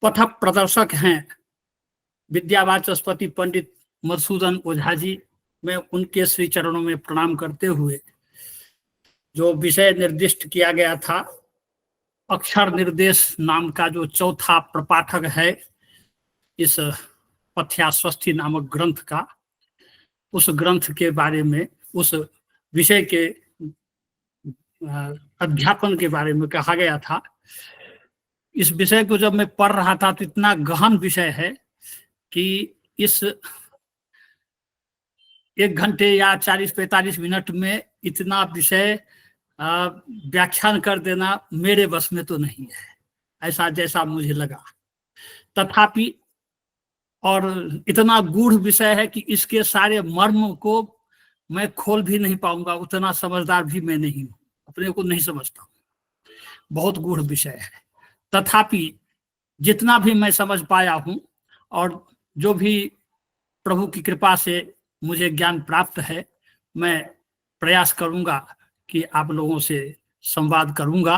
पथ प्रदर्शक हैं विद्यावाचस्पति पंडित मधुसूदन ओझा जी। मैं उनके श्री चरणों में प्रणाम करते हुए जो विषय निर्दिष्ट किया गया था, अक्षर निर्देश नाम का जो चौथा प्रपाठक है इस पथ्यास्वस्थि नामक ग्रंथ का, उस ग्रंथ के बारे में, उस विषय के अध्यापन के बारे में कहा गया था। इस विषय को जब मैं पढ़ रहा था तो इतना गहन विषय है कि इस 1 घंटे या 40-45 मिनट में इतना विषय व्याख्यान कर देना मेरे बस में तो नहीं है, ऐसा जैसा मुझे लगा। तथापि और इतना गूढ़ विषय है कि इसके सारे मर्म को मैं खोल भी नहीं पाऊंगा, उतना समझदार भी मैं नहीं हूं, अपने को नहीं समझता हूं, बहुत गूढ़ विषय है। तथापि जितना भी मैं समझ पाया हूं और जो भी प्रभु की कृपा से मुझे ज्ञान प्राप्त है, मैं प्रयास करूंगा कि आप लोगों से संवाद करूंगा।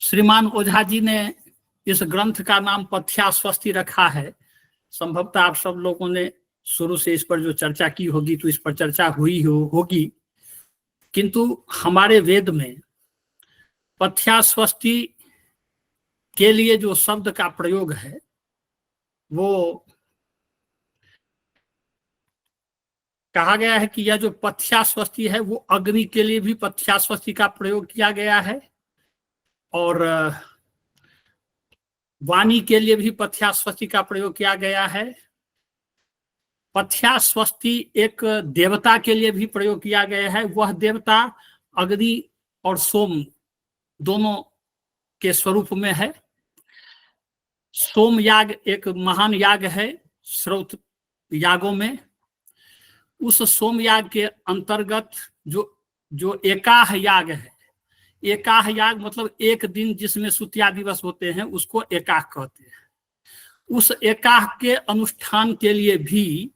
श्रीमान ओझा जी ने इस ग्रंथ का नाम पथ्यास्वस्थि रखा है। संभवतः आप सब लोगों ने शुरू से इस पर जो चर्चा की होगी तो इस पर चर्चा हुई होगी, किंतु हमारे वेद में पथ्यास्वस्थि के लिए जो शब्द का प्रयोग है वो कहा गया है कि यह जो पथ्यास्वस्थि है वो अग्नि के लिए भी पथ्यास्वस्थि का प्रयोग किया गया है और वाणी के लिए भी पथ्यास्वस्थि का प्रयोग किया गया है। पथ्यास्वस्थि एक देवता के लिए भी प्रयोग किया गया है। वह देवता अग्नि और सोम दोनों के स्वरूप में है। सोम याग एक महान याग है श्रौत यागों में। उस सोम याग के अंतर्गत जो एकाह याग है, एकाह याग मतलब एक दिन जिसमें सुतिया दिवस होते हैं उसको एकाह कहते हैं। उस एकाह के अनुष्ठान के लिए भी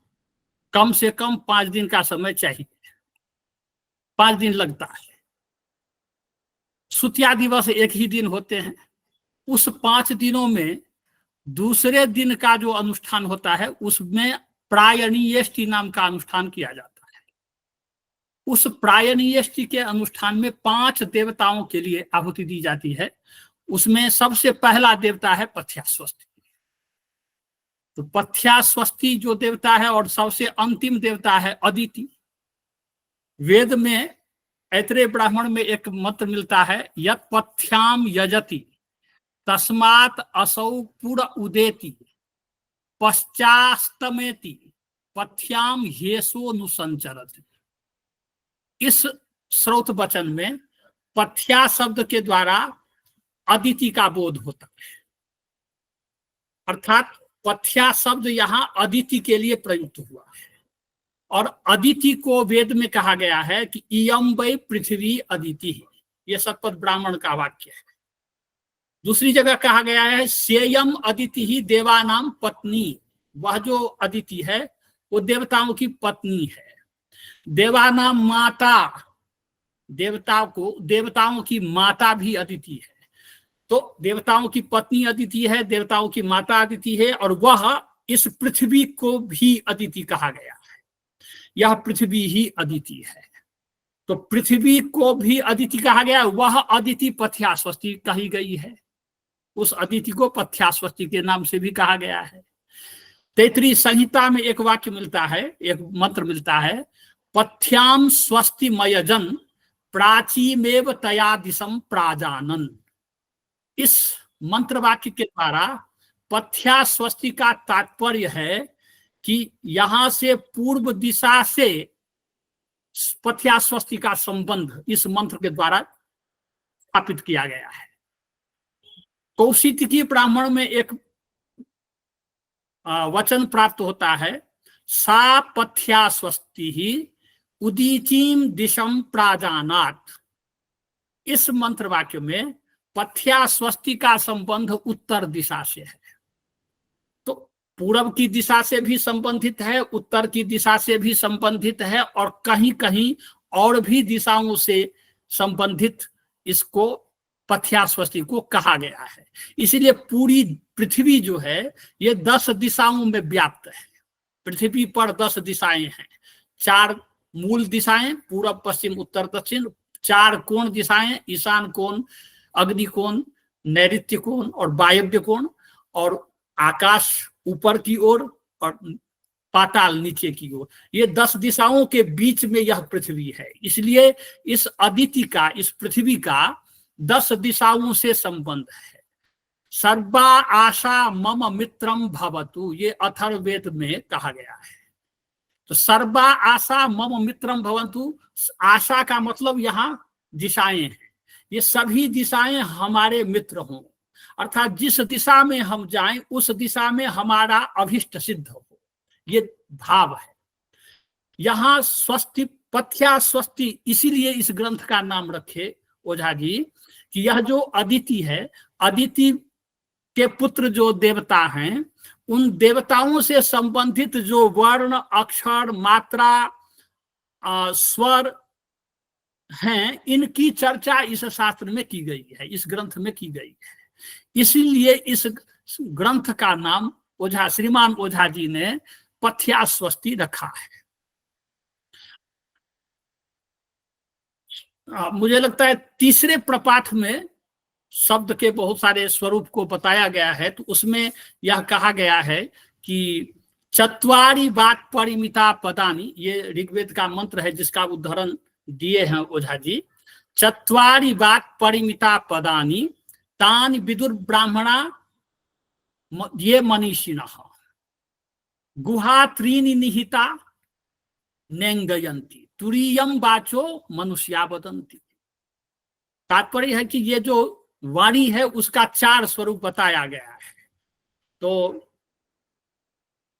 कम से कम 5 दिन का समय चाहिए, 5 दिन लगता है। सुतिया दिवस एक ही दिन होते हैं। उस 5 दिनों में दूसरे दिन का जो अनुष्ठान होता है उसमें प्रायणीयष्टि नाम का अनुष्ठान किया जाता है। उस प्रायणीयष्टि के अनुष्ठान में 5 देवताओं के लिए आहुति दी जाती है। उसमें सबसे पहला देवता है पथ्यास्वस्थि। तो पथ्यास्वस्थि जो देवता है और सबसे अंतिम देवता है अदिति। वेद में ऐतरेय ब्राह्मण में एक मंत्र मिलता है, यत् पथ्याम यजति तस्मात् असौ पुर उदेति पश्चास्तमेति पथ्याम हेसो नुसंचरति। इस श्रौत वचन में पथ्या शब्द के द्वारा अदिति का बोध होता है, अर्थात पथ्या शब्द यहां अदिति के लिए प्रयुक्त हुआ है। और अदिति को वेद में कहा गया है कि इयं वै पृथ्वी अदिति, यह शतपथ ब्राह्मण का वाक्य है। दूसरी जगह कहा गया है सेयम अदिति ही देवानाम पत्नी, वह जो अदिति है वो देवताओं की पत्नी है। देवानाम माता, देवताओं की माता भी अदिति है। तो देवताओं की पत्नी अदिति है, देवताओं की माता अदिति है, और वह इस पृथ्वी को भी अदिति कहा गया है। यह पृथ्वी ही अदिति है। तो पृथ्वी को भी अदिति कहा गया, वह अदिति पथ्यास्वस्थि कही गई है। उस अदिति को पथ्यास्वस्थि के नाम से भी कहा गया है। तैत्तिरीय संहिता में एक वाक्य मिलता है, एक मंत्र मिलता है, पथ्याम स्वस्ति मयजन प्राचीमेव तया दिशम प्राजानन। इस मंत्र वाक्य के द्वारा पथ्यास्वस्थि का तात्पर्य है कि यहां से पूर्व दिशा से पथ्यास्वस्थि का संबंध इस मंत्र के द्वारा स्थापित किया गया है। कौशितकी ब्राह्मण में एक वचन प्राप्त होता है, सा पथ्यास्वस्थि ही उदीचीम दिशम प्राजानात। इस मंत्र वाक्य में पथ्यास्वस्थि का संबंध उत्तर दिशा से है। तो पूर्व की दिशा से भी संबंधित है, उत्तर की दिशा से भी संबंधित है, और कहीं कहीं और भी दिशाओं से संबंधित इसको पथ्यास्वस्ति को कहा गया है। इसीलिए पूरी पृथ्वी जो है ये 10 दिशाओं में व्याप्त है। पृथ्वी पर 10 दिशाएं हैं, 4 मूल दिशाएं, पूर्व पश्चिम उत्तर दक्षिण, 4 कोण दिशाएं, ईशान कोण, अग्नि कोण, नैऋत्य कोण और वायव्य कोण, और आकाश ऊपर की ओर और पाताल नीचे की ओर। ये 10 दिशाओं के बीच में यह पृथ्वी है। इसलिए इस अदिति का, इस पृथ्वी का 10 दिशाओं से संबंध है। सर्वा आशा मम मित्रम भवतु, ये अथर्ववेद में कहा गया है। तो सर्वा आशा मम मित्रम भवतु, आशा का मतलब यहाँ दिशाएं हैं। ये सभी दिशाएं हमारे मित्र हों, अर्थात जिस दिशा में हम जाएं उस दिशा में हमारा अभिष्ट सिद्ध हो, ये भाव है। यहाँ स्वस्ति, पथ्या स्वस्ति, इसीलिए इस ग्रंथ का नाम रखे ओझा जी कि यह जो अदिति है, अदिति के पुत्र जो देवता हैं, उन देवताओं से संबंधित जो वर्ण, अक्षर, मात्रा, स्वर हैं, इनकी चर्चा इस शास्त्र में की गई है, इस ग्रंथ में की गई है। इसीलिए इस ग्रंथ का नाम ओझा, श्रीमान ओझा जी ने पथ्यास्वस्ति रखा है। मुझे लगता है तीसरे प्रपाठ में शब्द के बहुत सारे स्वरूप को बताया गया है, तो उसमें यह कहा गया है कि चत्वारि वाक् परिमिता पदानि, ये ऋग्वेद का मंत्र है जिसका उदाहरण दिए हैं ओझा जी। चत्वारि वाक् परिमिता पदानि तानि विदुर ब्राह्मणा ये मनीषिणः गुहा त्रीनि निहिता नेंगयन्ति तुरीयम वाचो मनुष्या वदन्ति। तात्पर्य है कि ये जो वाणी है उसका 4 स्वरूप बताया गया है। तो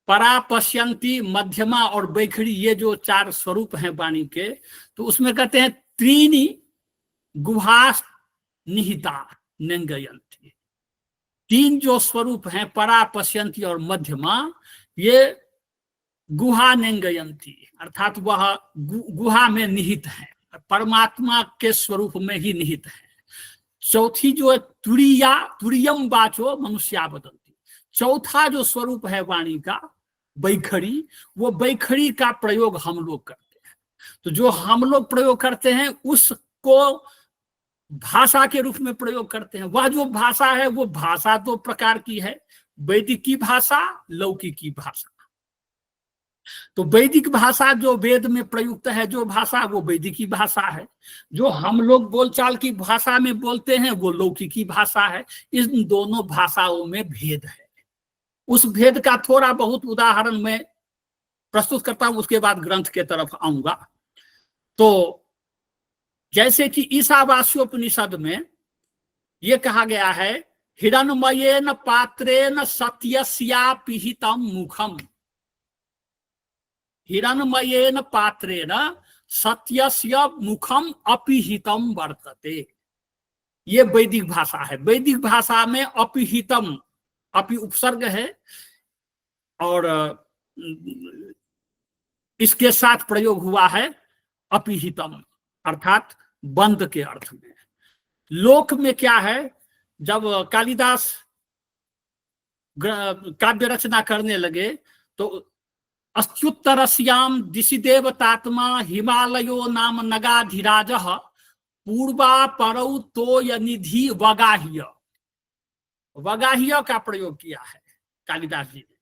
परा, पश्यंती, मध्यमा और बैखरी, ये जो 4 स्वरूप हैं वाणी के, तो उसमें कहते हैं त्रीनि गुहा निहिता नेंगयन्ति। 3 जो स्वरूप हैं, परा, पश्यंती और मध्यमा, ये गुहा नेंगयन्ति, अर्थात वह गुहा में निहित है, परमात्मा के स्वरूप में ही निहित है। चौथी जो है तुरीया, तुरीयम वाचो मनुष्या वदन्ति, चौथा जो स्वरूप है वाणी का, बैखरी, वो बैखरी का प्रयोग हम लोग करते हैं। तो जो हम लोग प्रयोग करते हैं उसको भाषा के रूप में प्रयोग करते हैं। वह जो भाषा है वो भाषा 2 प्रकार की है, वैदिक की भाषा, लौकिक की भाषा। तो वैदिक भाषा जो वेद में प्रयुक्त है, जो भाषा, वो वैदिकी भाषा है। जो हम लोग बोलचाल की भाषा में बोलते हैं वो लौकिकी भाषा है। इन दोनों भाषाओं में भेद है। उस भेद का थोड़ा बहुत उदाहरण मैं प्रस्तुत करता हूं, उसके बाद ग्रंथ के तरफ आऊंगा। तो जैसे कि ईशावास्योपनिषद में यह कहा गया है, हिरण्मयेन पात्रेण सत्यस्या पिहितम मुखम, हिरण्मयेन पात्रेण सत्यस्य मुखम अपिहितम वर्तते। ये वैदिक भाषा है। वैदिक भाषा में अपिहितम, अपि उपसर्ग है और इसके साथ प्रयोग हुआ है अपिहितम, अर्थात बंद के अर्थ में। लोक में क्या है, जब कालिदास काव्य रचना करने लगे तो अत्युत्तरस्याम दिशि देवतात्मा हिमालयो नाम नगाधिराज पूर्वा परौ तोय निधि वगाह्य, वगाह्य का प्रयोग किया है कालिदास जी ने।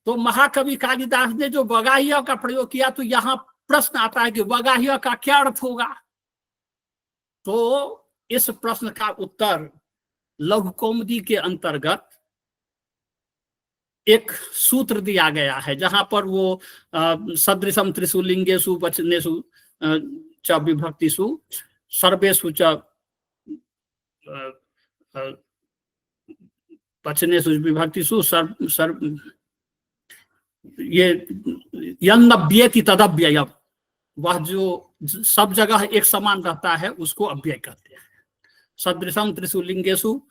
तो महाकवि कालिदास ने जो वगाह्य का प्रयोग किया, तो यहां प्रश्न आता है कि वगाह्य का क्या अर्थ होगा। तो इस प्रश्न का उत्तर लघु कौमुदी के अंतर्गत एक सूत्र दिया गया है, जहां पर वो सदृशम त्रिषु लिंगेषु वचनेषु च विभक्तिषु सर्वेषु च वचनेषु विभक्तिषु ये यन्नव्येति तदव्ययम्, वह जो सब जगह एक समान रहता है उसको अव्यय कहते हैं। सदृशम त्रिषु लिंगेषु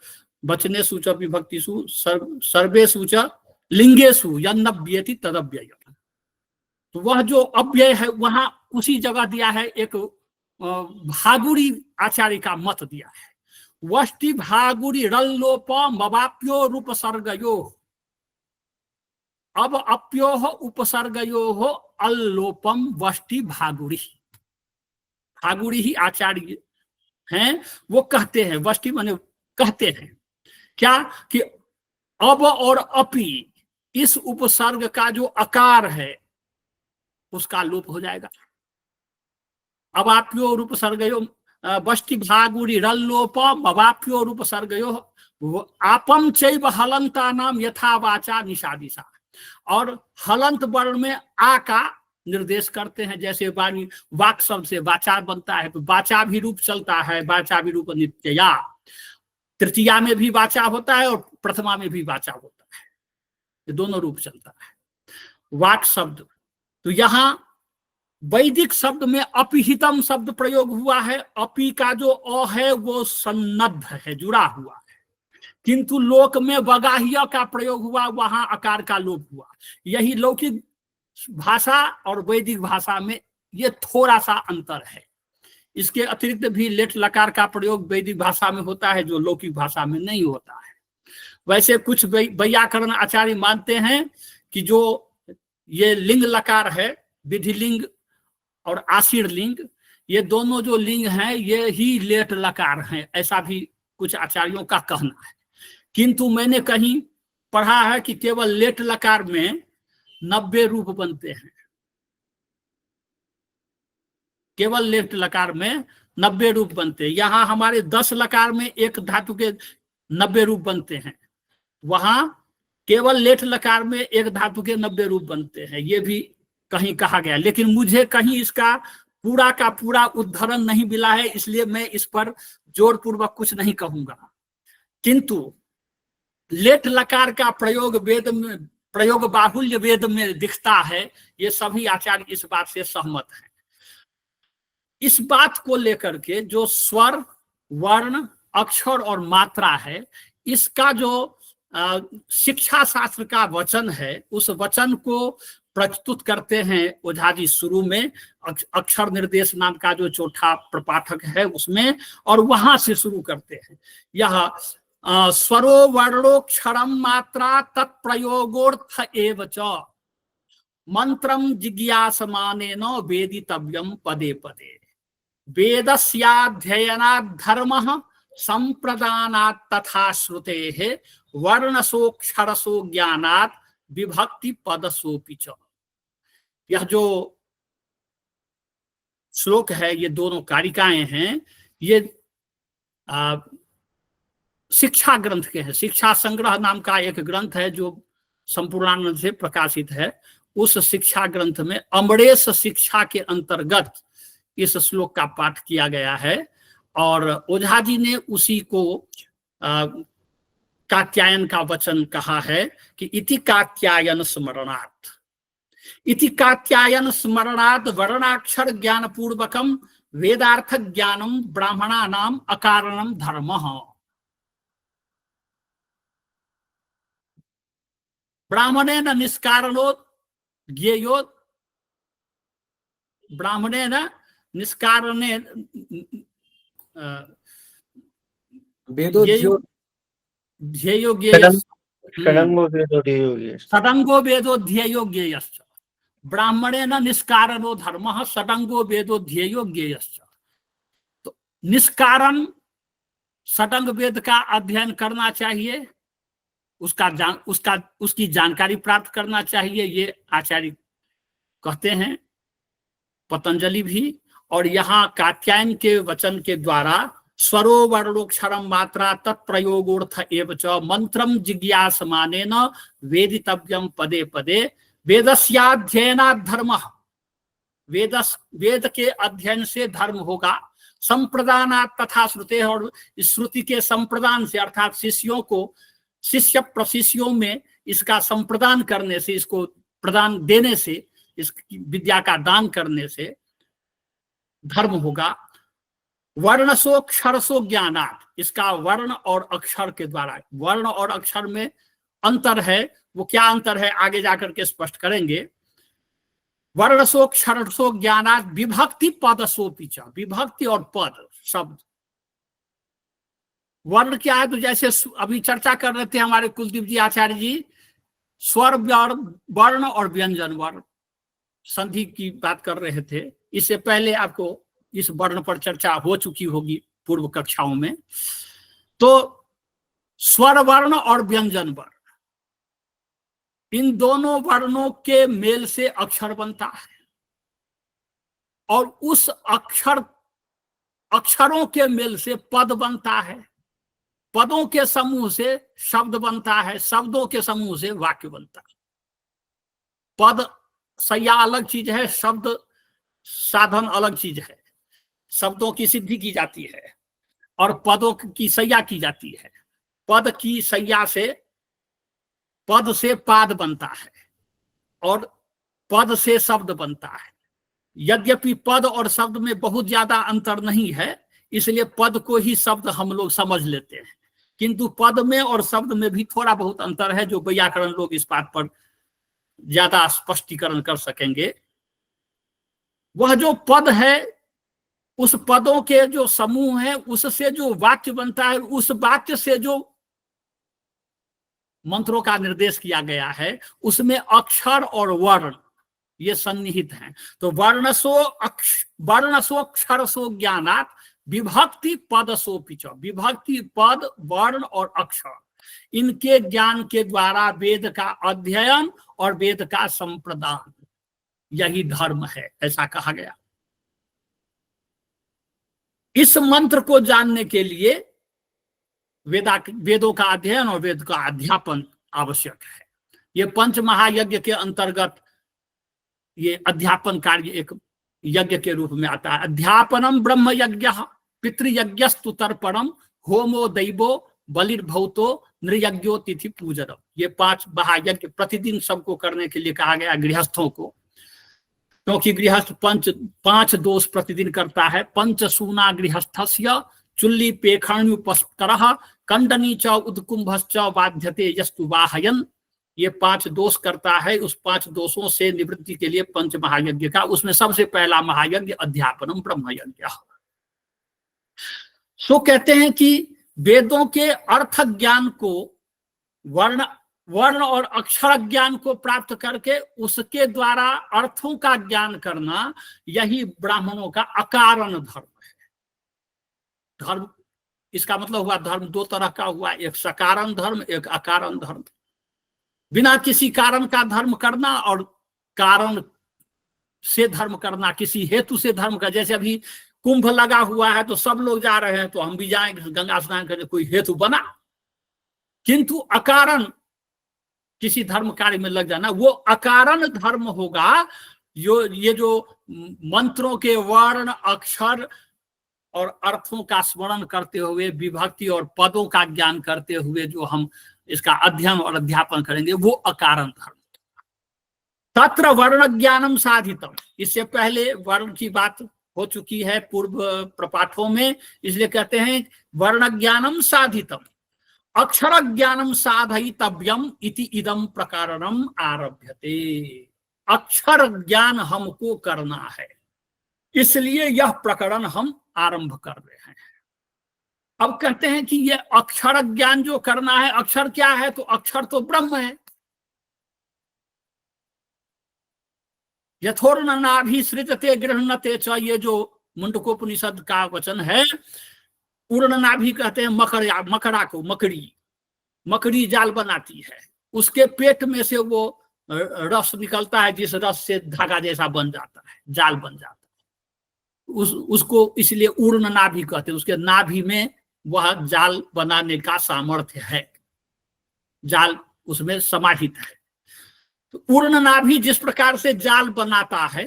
वचनेषु च विभक्तिषु सर्वेषु च लिंगेषु यन्नव्येति तदव्ययम्। तो वह जो अव्यय है वहां उसी जगह दिया है, एक भागुड़ी आचार्य का मत दिया है। वष्टि भागुरी रल्लोप मवाप्यो रूपसर्गयो, अब अप्यो उपसर्गयो अल्लोपम वष्टि भागुरी। भागुरी ही आचार्य हैं, वो कहते हैं, वष्टि माने कहते हैं क्या कि अब और अपि इस उपसर्ग का जो अकार है उसका लोप हो जाएगा। अब आप्यो रूप सर्गयो वष्टि भागुरी रल्लोप अवाप्यो रूप सर्गयो आपम चैव हलंता नाम यथा वाचा निषादिशा। और हलंत वर्ण में आ का निर्देश करते हैं, जैसे वाणी वाक शब्द से वाचा बनता है, तो वाचा भी रूप चलता है, वाचा भी रूप नित्यया, तृतीया में भी वाचा होता है और प्रथमा में भी वाचा होता है, ये दोनों रूप चलता है वाक शब्द। तो यहां वैदिक शब्द में अपिहितम शब्द प्रयोग हुआ है, अपि का जो अ है वो सन्नद्ध है, जुड़ा हुआ है, किंतु लोक में वगाह्य का प्रयोग हुआ, वहां अकार का लोप हुआ। यही लौकिक भाषा और वैदिक भाषा में ये थोड़ा सा अंतर है। इसके अतिरिक्त भी लेट लकार का प्रयोग वैदिक भाषा में होता है जो लौकिक भाषा में नहीं होता है। वैसे कुछ वैयाकरण आचार्य मानते हैं कि जो ये लिंग लकार है, विधिलिंग और आशीर लिंग, ये दोनों जो लिंग हैं ये ही लेट लकार हैं, ऐसा भी कुछ आचार्यों का कहना है। किंतु मैंने कहीं पढ़ा है कि केवल लेट लकार में 90 रूप बनते हैं, केवल लेट लकार में 90 रूप बनते हैं। यहाँ हमारे 10 लकार में एक धातु के 90 रूप बनते हैं, वहां केवल लेट लकार में एक धातु के 90 रूप बनते हैं, ये भी कहीं कहा गया। लेकिन मुझे कहीं इसका पूरा का पूरा उद्धरण नहीं मिला है, इसलिए मैं इस पर जोर पूर्वक कुछ नहीं कहूंगा। किंतु लेट लकार का प्रयोग वेद में, प्रयोग बाहुल्य वेद में दिखता है, ये सभी आचार्य इस बात से सहमत हैं। इस बात को लेकर के जो स्वर, वर्ण, अक्षर और मात्रा है, इसका जो शिक्षा शास्त्र का वचन है, उस वचन को प्रस्तुत करते हैं ओझा जी शुरू में अक्षर निर्देश नाम का जो चौथा प्रपाठक है उसमें, और वहां से शुरू करते हैं। यह स्वरो वर्णोक्षरम मात्रा तत्प्रयोगोर्थ एव च मंत्रम जिज्ञासमानेन वेदितव्यम पदे पदे वेदस्याध्ययनात् धर्मः संप्रदानात् तथा श्रुतेः वर्णसोक्षरसो ज्ञानात् विभक्ति पदसोपि च। यह जो श्लोक है, ये दोनों कारिकाएं हैं, ये शिक्षा ग्रंथ के हैं। शिक्षा संग्रह नाम का एक ग्रंथ है जो संपूर्णानंद से प्रकाशित है। उस शिक्षा ग्रंथ में अमरेश शिक्षा के अंतर्गत इस श्लोक का पाठ किया गया है, और ओझा जी ने उसी को कात्यायन का वचन कहा है कि इति कात्यायन स्मरणात्, इति कात्यायन स्मरणात् वर्णाक्षर ज्ञान पूर्वकम वेदार्थ ज्ञानम ब्राह्मणानाम अकारणम धर्मः। ब्राह्मणेन निष्कारणो ज्ञेयो, ब्राह्मणेन निष्कारणे ध्येयो ज्ञेयः षडंगो वेदो ध्येयो ज्ञेयश्च, ब्राह्मणेन निष्कारणो धर्मः षडंगो वेदो ध्येयो ज्ञेयश्च। तो निष्कारण षडंग वेद का अध्ययन करना चाहिए, उसकी जानकारी प्राप्त करना चाहिए, ये आचार्य कहते हैं, पतंजलि भी। और यहाँ कात्यायन के वचन के द्वारा स्वरो वर्णोक्षरम मात्रा तत्प्रयोगोर्थ एव च मंत्रम जिज्ञासमानेन वेदितव्यम पदे पदे वेदस्याध्ययनात् धर्मः, वेद के अध्ययन से धर्म होगा, संप्रदानात् तथा श्रुते, और इस श्रुति के संप्रदान से अर्थात शिष्यों को, शिष्य प्रशिष्यों में इसका संप्रदान करने से, इसको प्रदान देने से, इस विद्या का दान करने से धर्म होगा। वर्णसोक्षरसो ज्ञानात्, इसका वर्ण और अक्षर के द्वारा, वर्ण और अक्षर में अंतर है, वो क्या अंतर है आगे जाकर के स्पष्ट करेंगे। वर्णसोक्षरसो ज्ञानात् विभक्ति पदसोपि च, विभक्ति और पद शब्द वर्ण क्या है, तो जैसे अभी चर्चा कर रहे थे हमारे कुलदीप जी आचार्य जी, स्वर वर्ण और व्यंजन वर्ण संधि की बात कर रहे थे। इससे पहले आपको इस वर्ण पर चर्चा हो चुकी होगी पूर्व कक्षाओं में। तो स्वर वर्ण और व्यंजन वर्ण, इन दोनों वर्णों के मेल से अक्षर बनता है, और उस अक्षरों के मेल से पद बनता है, पदों के समूह से शब्द बनता है, शब्दों के समूह से वाक्य बनता है। पद सैया अलग चीज है, शब्द साधन अलग चीज है। शब्दों की सिद्धि की जाती है और पदों की सैया की जाती है। पद की सैया से, पद से पाद बनता है और पद से शब्द बनता है। यद्यपि पद और शब्द में बहुत ज्यादा अंतर नहीं है, इसलिए पद को ही शब्द हम लोग समझ लेते हैं, किंतु पद में और शब्द में भी थोड़ा बहुत अंतर है, जो व्याकरण लोग इस बात पर ज्यादा स्पष्टीकरण कर सकेंगे। वह जो पद है, उस पदों के जो समूह है, उससे जो वाक्य बनता है, उस वाक्य से जो मंत्रों का निर्देश किया गया है, उसमें अक्षर और वर्ण ये सन्निहित हैं। तो वर्णसो अक्षरसो ज्ञानात् विभक्ति पदसो पिच, विभक्ति पद वर्ण और अक्षर, इनके ज्ञान के द्वारा वेद का अध्ययन और वेद का संप्रदान, यही धर्म है, ऐसा कहा गया। इस मंत्र को जानने के लिए वेदों का अध्ययन और वेद का अध्यापन आवश्यक है। ये पंच महायज्ञ के अंतर्गत ये अध्यापन कार्य एक यज्ञ के रूप में आता है। अध्यापनम ब्रह्म यज्ञ पितृयज्ञस्तु तर्पणम होमो दैवो बलिर्भौतो नृयज्ञो तिथि पूजनम। ये 5 महायज्ञ प्रतिदिन सबको करने के लिए कहा गया गृहस्थों को, क्योंकि गृहस्थ 5 दोष प्रतिदिन करता है। पंचसूना गृहस्थस्य चुल्ली पेखण्युपस्करः कंडनी च उद्कुंभश्च बाध्यते यस्तु वाहयन। ये 5 दोष करता है। उस 5 दोषों से निवृत्ति के लिए पंच महायज्ञ का, उसमें सबसे पहला महायज्ञ अध्यापनम ब्रह्म यज्ञ। सो कहते हैं कि वेदों के अर्थ ज्ञान को, वर्ण और अक्षर ज्ञान को प्राप्त करके उसके द्वारा अर्थों का ज्ञान करना, यही ब्राह्मणों का अकारण धर्म है। धर्म, इसका मतलब हुआ धर्म 2 तरह का हुआ, एक सकारण धर्म, एक अकारण धर्म। बिना किसी कारण का धर्म करना और कारण से धर्म करना, किसी हेतु से धर्म का। जैसे अभी कुंभ लगा हुआ है तो सब लोग जा रहे हैं तो हम भी जाएंगे गंगा स्नान करने, कोई हेतु बना। किंतु अकारण किसी धर्म कार्य में लग जाना, वो अकारण धर्म होगा। ये जो मंत्रों के वर्ण अक्षर और अर्थों का स्मरण करते हुए, विभक्ति और पदों का ज्ञान करते हुए जो हम इसका अध्ययन और अध्यापन करेंगे, वो अकारण धर्म। तत्र वर्ण ज्ञानम साधितम, इससे पहले वर्ण की बात हो चुकी है पूर्व प्रपाठों में, इसलिए कहते हैं वर्ण ज्ञानम साधितम अक्षर ज्ञानम साधयितव्यम इति इदम प्रकारणम आरभ्यते। अक्षर ज्ञान हमको करना है, इसलिए यह प्रकरण हम आरंभ कर रहे हैं। अब कहते हैं कि यह अक्षर ज्ञान जो करना है, अक्षर क्या है, तो अक्षर तो ब्रह्म है। यथोर्णनाभिसृजते गृह्णते च, ये जो मुंडकोपनिषद का वचन है। उर्णनाभि कहते हैं मकड़ा को, मकड़ी जाल बनाती है, उसके पेट में से वो रस निकलता है, जिस रस से धागा जैसा बन जाता है, जाल बन जाता है। उसको इसलिए उर्णनाभि कहते हैं। उसके नाभि में वह जाल बनाने का सामर्थ्य है, जाल उसमें समाहित है। तो उर्णनाभि जिस प्रकार से जाल बनाता है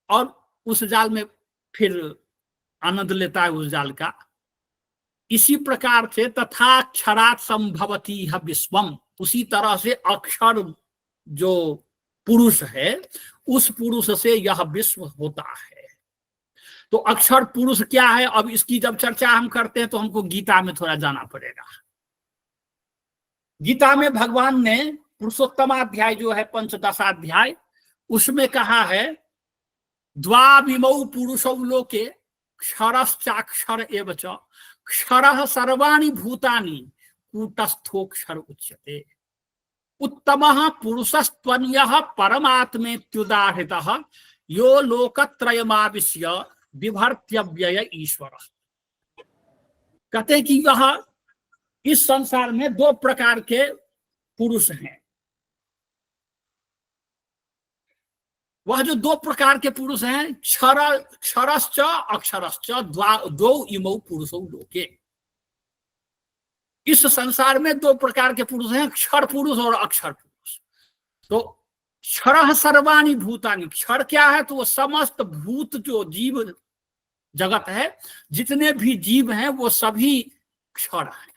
और उस जाल में फिर आनंद लेता है उस जाल का, इसी प्रकार से तथाक्षरात् संभवति है विश्वम, उसी तरह से अक्षर जो पुरुष है, उस पुरुष से यह विश्व होता है। तो अक्षर पुरुष क्या है, अब इसकी जब चर्चा हम करते हैं तो हमको गीता में थोड़ा जाना पड़ेगा। गीता में भगवान ने पुरुषोत्तमाध्याय जो है, पंचदशाध्याय, उसमें कहा है द्वाविमौ पुरुषौ लोके क्षरश्चाक्षर एव च क्षरः सर्वाणि भूतानि कूटस्थोक्षर उच्यते। उत्तमः पुरुषस्त्वन्यः परमात्मेत्युदाहृतः यो लोकत्रयमाविश्य बिभर्त्यव्यय ईश्वरः। कहते हैं कि यह इस संसार में दो प्रकार के पुरुष हैं। वह जो दो प्रकार के पुरुष हैं, क्षरश्च अक्षरश्च द्वौ इमौ पुरुषौ लोके। इस संसार में दो प्रकार के पुरुष हैं, क्षर पुरुष और अक्षर पुरुष। तो क्षर सर्वाणि भूतानि, क्षर क्या है? तो वो समस्त भूत जो जीव जगत है, जितने भी जीव हैं वो सभी क्षर हैं।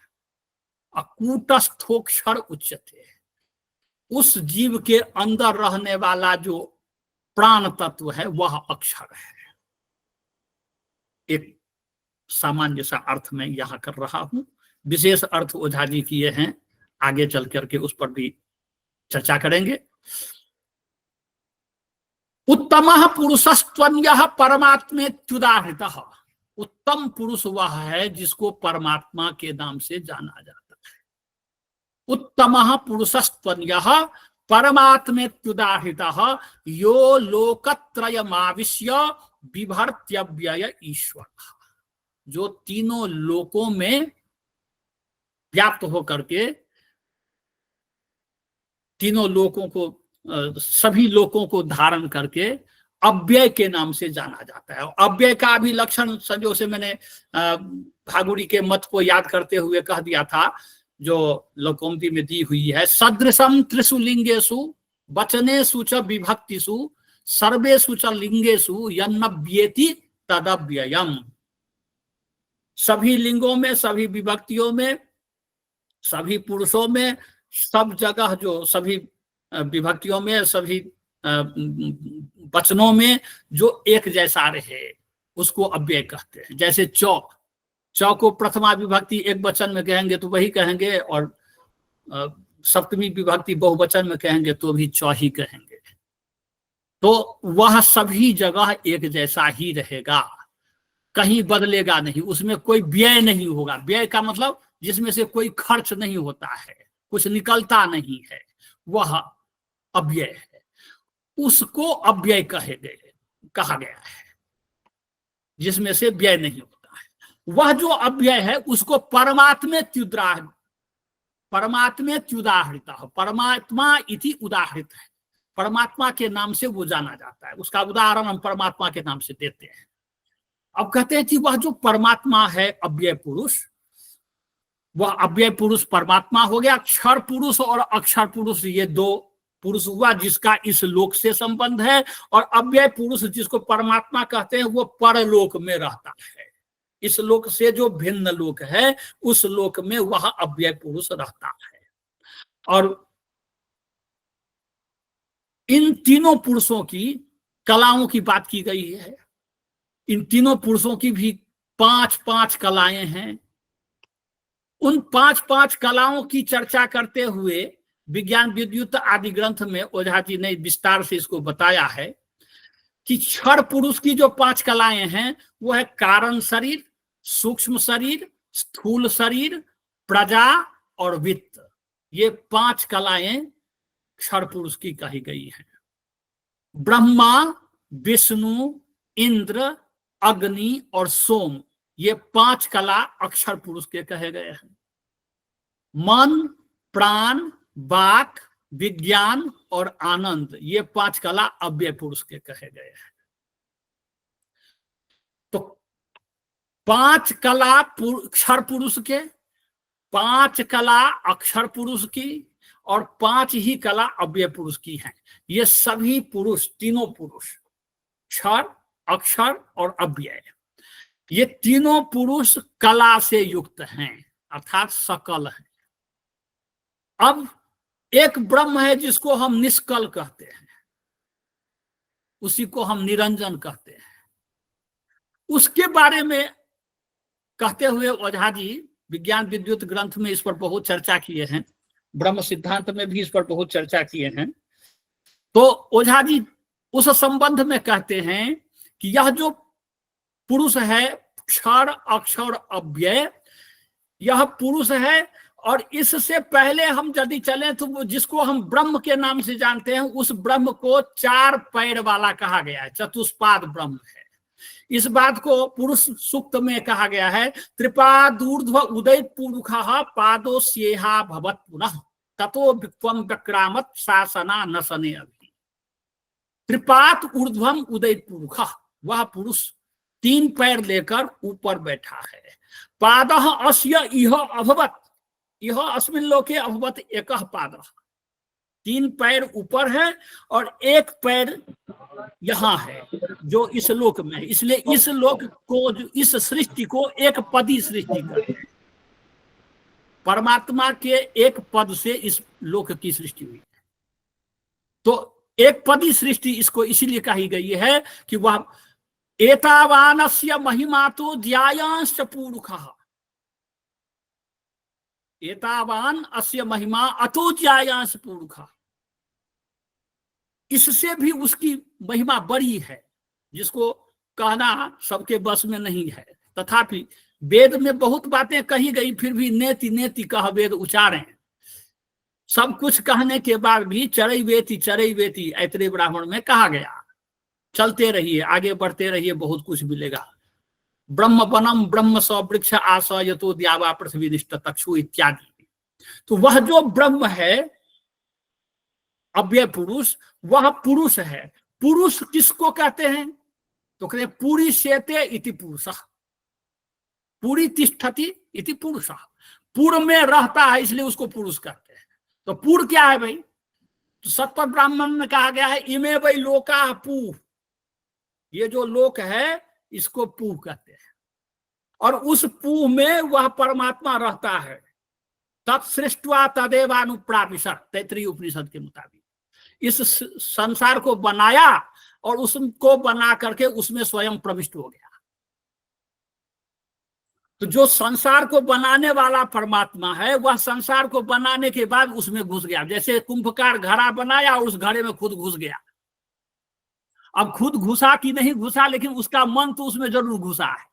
अकूटस्थोक्षर उच्यते, उस जीव के अंदर रहने वाला जो प्राण तत्व है वह अक्षर है। एक सामान्य सा अर्थ में यहां कर रहा हूं, विशेष अर्थ ओझा जी किए हैं, आगे चल करके उस पर भी चर्चा करेंगे। उत्तमः पुरुषस्त्वन्यः परमात्मेत्युदाहृतः, उत्तम पुरुष वह है जिसको परमात्मा के नाम से जाना जाता है। उत्तमः पुरुषस्त्वन्यः परमात्मेत्युदाहृतः यो लोकत्रयमाविश्य बिभर्त्यव्यय ईश्वरः, जो तीनों लोकों में व्याप्त होकर के तीनों लोकों को, सभी लोकों को धारण करके अव्यय के नाम से जाना जाता है। अव्यय का भी लक्षण संजो से मैंने भागुड़ी के मत को याद करते हुए कह दिया था, जो लोकोक्ति में दी हुई है। सदृशम त्रिषु लिंगेषु वचनेषु च विभक्तिषु सर्वेषु च लिंगेषु यन्नव्येति तदव्ययम्। सभी लिंगों में, सभी विभक्तियों में, सभी पुरुषों में, सब जगह जो सभी विभक्तियों में, सभी वचनों में जो एक जैसा रहे उसको अव्यय कहते हैं। जैसे चौ को प्रथमा विभक्ति एक वचन में कहेंगे तो वही कहेंगे, और सप्तमी विभक्ति बहुवचन में कहेंगे तो भी चौ ही कहेंगे। तो वह सभी जगह एक जैसा ही रहेगा, कहीं बदलेगा नहीं, उसमें कोई व्यय नहीं होगा। व्यय का मतलब जिसमें से कोई खर्च नहीं होता है, कुछ निकलता नहीं है, वह अव्यय है। उसको अव्यय कहा गया है, जिसमें से व्यय नहीं होता है। वह जो अव्यय है उसको परमात्मेत्युदाहृतः, परमात्मा इति उदाहृत है, परमात्मा के नाम से वो जाना जाता है। उसका उदाहरण हम परमात्मा के नाम से देते हैं। अब कहते हैं कि वह जो परमात्मा है अव्यय पुरुष, वह अव्यय पुरुष परमात्मा हो गया। क्षर पुरुष और अक्षर पुरुष ये दो पुरुष हुआ जिसका इस लोक से संबंध है, और अव्यय पुरुष जिसको परमात्मा कहते हैं वो परलोक में रहता है। इस लोक से जो भिन्न लोक है उस लोक में वह अव्यय पुरुष रहता है। और इन तीनों पुरुषों की कलाओं की बात की गई है। इन तीनों पुरुषों की भी 5-5 कलाएं हैं। उन 5-5 कलाओं की चर्चा करते हुए विज्ञान विद्युत आदि ग्रंथ में ओझा जी ने विस्तार से इसको बताया है कि क्षर पुरुष की जो 5 कलाएं हैं वो है कारण शरीर, सूक्ष्म शरीर, स्थूल शरीर, प्रजा और वित्त। ये 5 कलाएं क्षर पुरुष की कही गई हैं। ब्रह्मा, विष्णु, इंद्र, अग्नि और सोम, ये 5 कला अक्षर पुरुष के कहे गए हैं। मन, प्राण, वाक, विज्ञान और आनंद, ये 5 कला अव्यय पुरुष के कहे गए हैं। तो 5 कला क्षर पुरुष के, 5 कला अक्षर पुरुष की, और 5 ही कला अव्यय पुरुष की हैं। ये सभी पुरुष, तीनों पुरुष, क्षर, अक्षर और अव्यय, ये तीनों पुरुष कला से युक्त हैं, अर्थात सकल हैं। अब एक ब्रह्म है जिसको हम निष्कल कहते हैं, उसी को हम निरंजन कहते हैं। उसके बारे में कहते हुए ओझा जी विज्ञान विद्युत ग्रंथ में इस पर बहुत चर्चा किए हैं, ब्रह्म सिद्धांत में भी इस पर बहुत चर्चा किए हैं। तो ओझा जी उस संबंध में कहते हैं कि यह जो पुरुष है क्षर, अक्षर, अव्यय, यह पुरुष है। और इससे पहले हम यदि चलें तो वो जिसको हम ब्रह्म के नाम से जानते हैं, उस ब्रह्म को 4 पैर वाला कहा गया है, चतुष्पाद ब्रह्म है। इस बात को पुरुष सूक्त में कहा गया है, त्रिपादूर्ध्व उदय पुरुषः पादोस्येहा भवत् पुनः ततो त्वं विक्रामत् शासना नसने अभि। त्रिपाद ऊर्ध्वम उदय पुरुषः, वह पुरुष 3 पैर लेकर ऊपर बैठा है। पादः अस्य इह अभवत्, यह अस्मिन् लोके अभवत् एकः पादः, 3 पैर ऊपर है और 1 पैर यहाँ है जो इस लोक में है। इसलिए इस लोक को, जो इस सृष्टि को एक पदी सृष्टि करते हैं। परमात्मा के एक पद से इस लोक की सृष्टि हुई है। तो एक पदी सृष्टि इसको इसीलिए कही गई है कि वह एतावानस्य महिमा तो ज्यायांश पूरुषः, एतावान अस्य महिमा अतो ज्यायांश पूरुषः, इससे भी उसकी महिमा बड़ी है, जिसको कहना सबके बस में नहीं है। तथापि वेद में बहुत बातें कही गई, फिर भी नेति नेति कह वेद उचारें। सब कुछ कहने के बाद भी चरई वेति ऐतरेय ब्राह्मण में कहा गया। चलते रहिए, आगे बढ़ते रहिए, बहुत कुछ मिलेगा। ब्रह्म वनम ब्रह्म स वृक्ष आस यतो द्यावा पृथ्वी निष्ठ तक्षु इत्यादि। तो वह जो ब्रह्म है अव्यय पुरुष, वह पुरुष है। पुरुष किसको कहते हैं? तो कहते हैं पूरी शेते इति पुरुषः, पूरी तिष्ठति इति पुरुषः, पूर्व में रहता है इसलिए उसको पुरुष कहते हैं। तो पूर्व क्या है भाई? तो सत्पर ब्राह्मण में कहा गया है इमे वै लोका पू, ये जो लोक है इसको पू कहते हैं। और उस पू में वह परमात्मा रहता है। तत्सृष्ट्वा तदेवानुप्राविशत्, तैत्तिरीय उपनिषद के मुताबिक इस संसार को बनाया और उसको बना करके उसमें स्वयं प्रविष्ट हो गया। तो जो संसार को बनाने वाला परमात्मा है, वह संसार को बनाने के बाद उसमें घुस गया। जैसे कुंभकार घड़ा बनाया और उस घड़े में खुद घुस गया। अब खुद घुसा कि नहीं घुसा, लेकिन उसका मन तो उसमें जरूर घुसा है।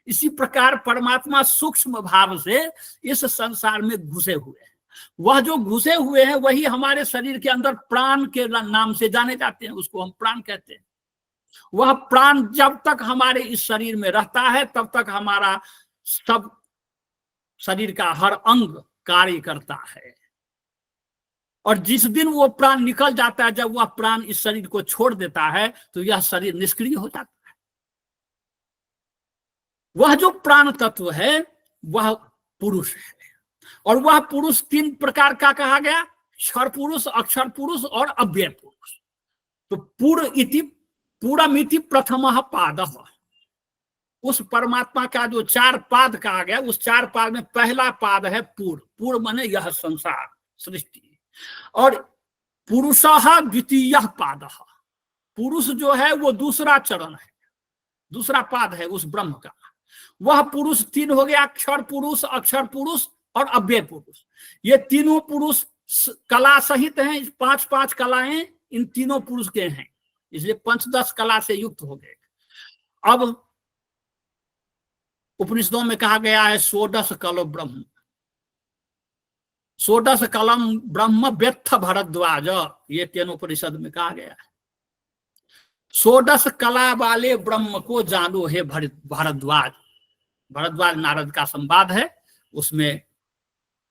इसी प्रकार परमात्मा सूक्ष्म भाव से इस संसार में घुसे हुए हैं। वह जो घुसे हुए हैं वही हमारे शरीर के अंदर प्राण के नाम से जाने जाते हैं, उसको हम प्राण कहते हैं। वह प्राण जब तक हमारे इस शरीर में रहता है तब तक हमारा सब शरीर का हर अंग कार्य करता है। और जिस दिन वो प्राण निकल जाता है, जब वह प्राण इस शरीर को छोड़ देता है, तो यह शरीर निष्क्रिय हो जाता है। वह जो प्राण तत्व है वह पुरुष है। और वह पुरुष 3 प्रकार का कहा गया, क्षर पुरुष, अक्षर पुरुष और अव्यय पुरुष। तो पूरमिति प्रथमः पादः, उस परमात्मा का जो 4 पाद कहा गया, उस 4 पाद में पहला पाद है पूर्व। पूर्व माने यह संसार सृष्टि। और पुरुषः द्वितीयः पादः, पुरुष जो है वो दूसरा चरण है, दूसरा पाद है उस ब्रह्म का। वह पुरुष 3 हो गया, क्षर पुरुष, अक्षर पुरुष और अव्यय पुरुष। ये तीनों पुरुष कला सहित हैं। 5-5 कलाएं इन तीनों पुरुष के हैं, इसलिए 5-10 कला से युक्त हो गए। अब उपनिषदों में कहा गया है षोडश कलो ब्रह्म, षोडश कलम ब्रह्म व्यर्थ भरद्वाज, ये तीनों उपनिषद में कहा गया है। षोडश कला वाले ब्रह्म को जानो हे भरद्वाज। भरद्वाज नारद का संवाद है, उसमें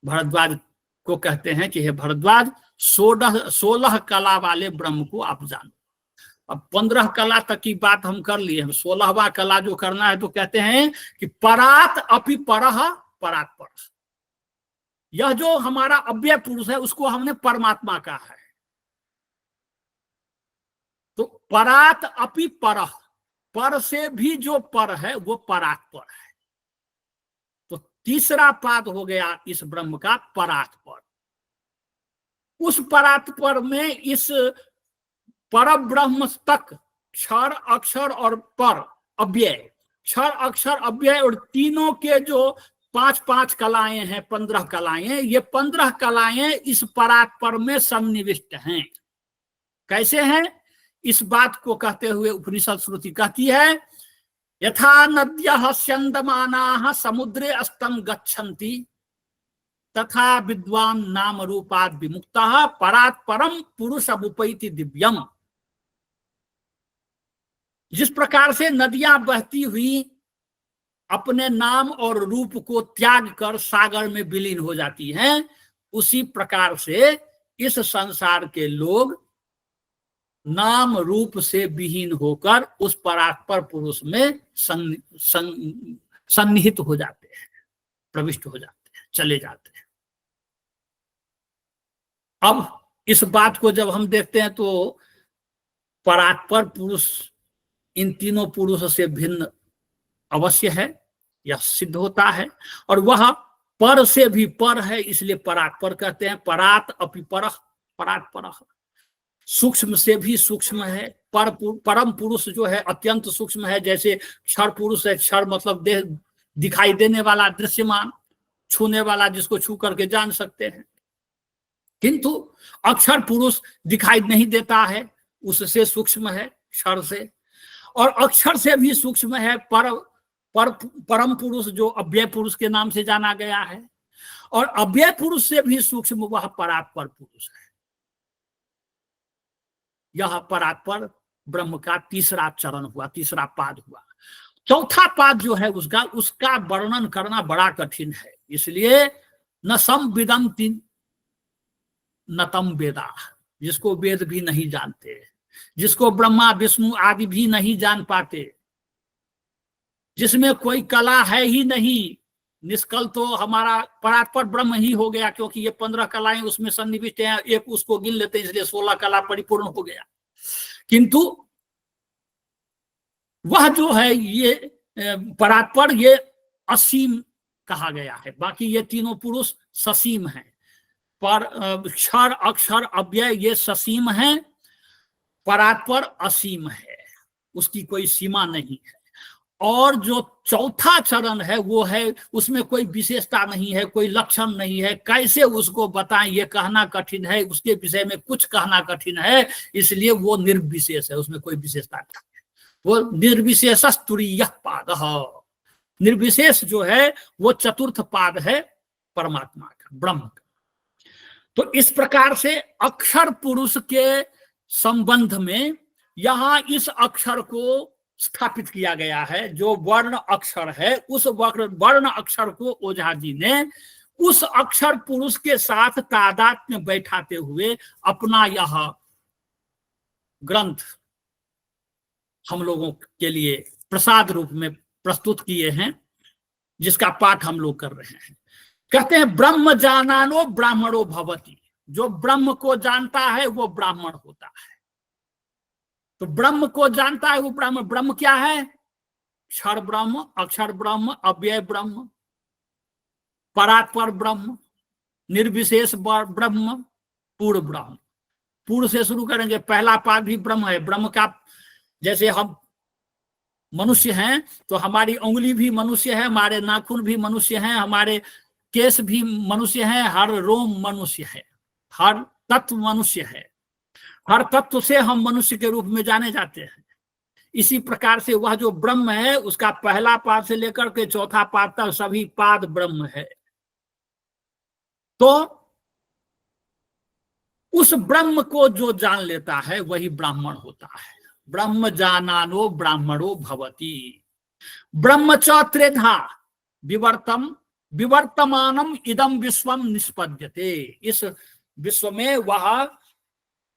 भरद्वाज को कहते हैं कि हे भरद्वाज 16 कला वाले ब्रह्म को आप जानो। अब 15 कला तक की बात हम कर लिए हैं, 16वां कला जो करना है तो कहते हैं कि परात अपि परः परात पर। यह जो हमारा अव्यय पुरुष है उसको हमने परमात्मा कहा है। तो परात अपि परः, पर से भी जो पर है वो परात पर है। तो तीसरा पाद हो गया इस ब्रह्म का परात पर। उस परात पर में इस पर ब्रह्म तक क्षर, अक्षर और पर अव्यय, क्षर, अक्षर, अव्यय और तीनों के जो 5-5 कलाएं हैं, 15 कलाएं, ये 15 कलाएं इस परात पर में सन्निविष्ट हैं। कैसे हैं? इस बात को कहते हुए उपनिषद श्रुति कहती है यथा नद्यः स्यन्दमानाः समुद्रे अस्तं गच्छन्ति तथा विद्वान नाम रूपाद विमुक्तः परात् परम पुरुष उपैति दिव्यम। जिस प्रकार से नदियां बहती हुई अपने नाम और रूप को त्याग कर सागर में विलीन हो जाती हैं, उसी प्रकार से इस संसार के लोग नाम रूप से विहीन होकर उस परात्पर पुरुष में सन्निहित हो जाते हैं, प्रविष्ट हो जाते हैं, चले जाते हैं। अब इस बात को जब हम देखते हैं तो परात्पर पुरुष इन तीनों पुरुष से भिन्न अवश्य है, यह सिद्ध होता है। और वह पर से भी पर है, इसलिए परात्पर कहते हैं। परात अपि परः, परात परः, सूक्ष्म से भी सूक्ष्म है। परम पुरुष जो है अत्यंत सूक्ष्म है। जैसे क्षर पुरुष है, क्षर मतलब देह दिखाई देने वाला, दृश्यमान, छूने वाला, जिसको छू करके जान सकते हैं। किंतु अक्षर पुरुष दिखाई नहीं देता है, उससे सूक्ष्म है क्षर से। और अक्षर से भी सूक्ष्म है परम पुरुष, जो अव्यय पुरुष के नाम से जाना गया है। और अव्यय पुरुष से भी सूक्ष्म वह परात्पर पुरुष है। यह परात्पर ब्रह्म का तीसरा चरण हुआ, तीसरा पाद हुआ। चौथा पाद जो है उसका वर्णन करना बड़ा कठिन है। इसलिए न सम विदन्ति न तम वेदा, जिसको वेद भी नहीं जानते, जिसको ब्रह्मा विष्णु आदि भी नहीं जान पाते, जिसमें कोई कला है ही नहीं, निष्कल तो हमारा परात्पर ब्रह्म ही हो गया, क्योंकि ये 15 कलाएं उसमें सन्निविष्ट हैं, एक उसको गिन लेते हैं, इसलिए 16 कला परिपूर्ण हो गया। किंतु वह जो है ये परात्पर, ये असीम कहा गया है। बाकी ये तीनों पुरुष ससीम हैं। पर क्षर अक्षर अव्यय ये ससीम हैं, परात्पर असीम है, उसकी कोई सीमा नहीं है। और जो चौथा चरण है वो है, उसमें कोई विशेषता नहीं है, कोई लक्षण नहीं है। कैसे उसको बताएं ये कहना कठिन है, उसके विषय में कुछ कहना कठिन है, इसलिए वो निर्विशेष है, उसमें कोई विशेषता नहीं है। वो निर्विशेष तुरीय पाद, निर्विशेष जो है वो चतुर्थ पाद है परमात्मा का, ब्रह्म का। तो इस प्रकार से अक्षर पुरुष के संबंध में यहां इस अक्षर को स्थापित किया गया है। जो वर्ण अक्षर है, उस वर्ण अक्षर को ओझा जी ने उस अक्षर पुरुष के साथ तादात्म्य बैठाते हुए अपना यह ग्रंथ हम लोगों के लिए प्रसाद रूप में प्रस्तुत किए हैं, जिसका पाठ हम लोग कर रहे हैं। कहते हैं ब्रह्म जानानो ब्राह्मणो भवति, जो ब्रह्म को जानता है वो ब्राह्मण होता है। तो ब्रह्म को जानता है वो ब्राह्मण। ब्रह्म क्या है? क्षर ब्रह्म, अक्षर ब्रह्म, अव्यय ब्रह्म, परात्पर ब्रह्म, निर्विशेष ब्रह्म, पूर्ण ब्रह्म। पूर्ण से शुरू करेंगे, पहला पाद भी ब्रह्म है। ब्रह्म का, जैसे हम मनुष्य हैं तो हमारी उंगली भी मनुष्य है, हमारे नाखून भी मनुष्य हैं, हमारे केस भी मनुष्य हैं, हर रोम मनुष्य है, हर तत्व मनुष्य है, हर तत्व से हम मनुष्य के रूप में जाने जाते हैं। इसी प्रकार से वह जो ब्रह्म है, उसका पहला पाद से लेकर के चौथा पाद तक सभी पाद ब्रह्म है। तो उस ब्रह्म को जो जान लेता है वही ब्राह्मण होता है। ब्रह्म जानानो ब्राह्मणो भवति। ब्रह्म च त्रेधा विवर्तमानम इदम विश्वम निष्पद्यते। इस विश्व में वह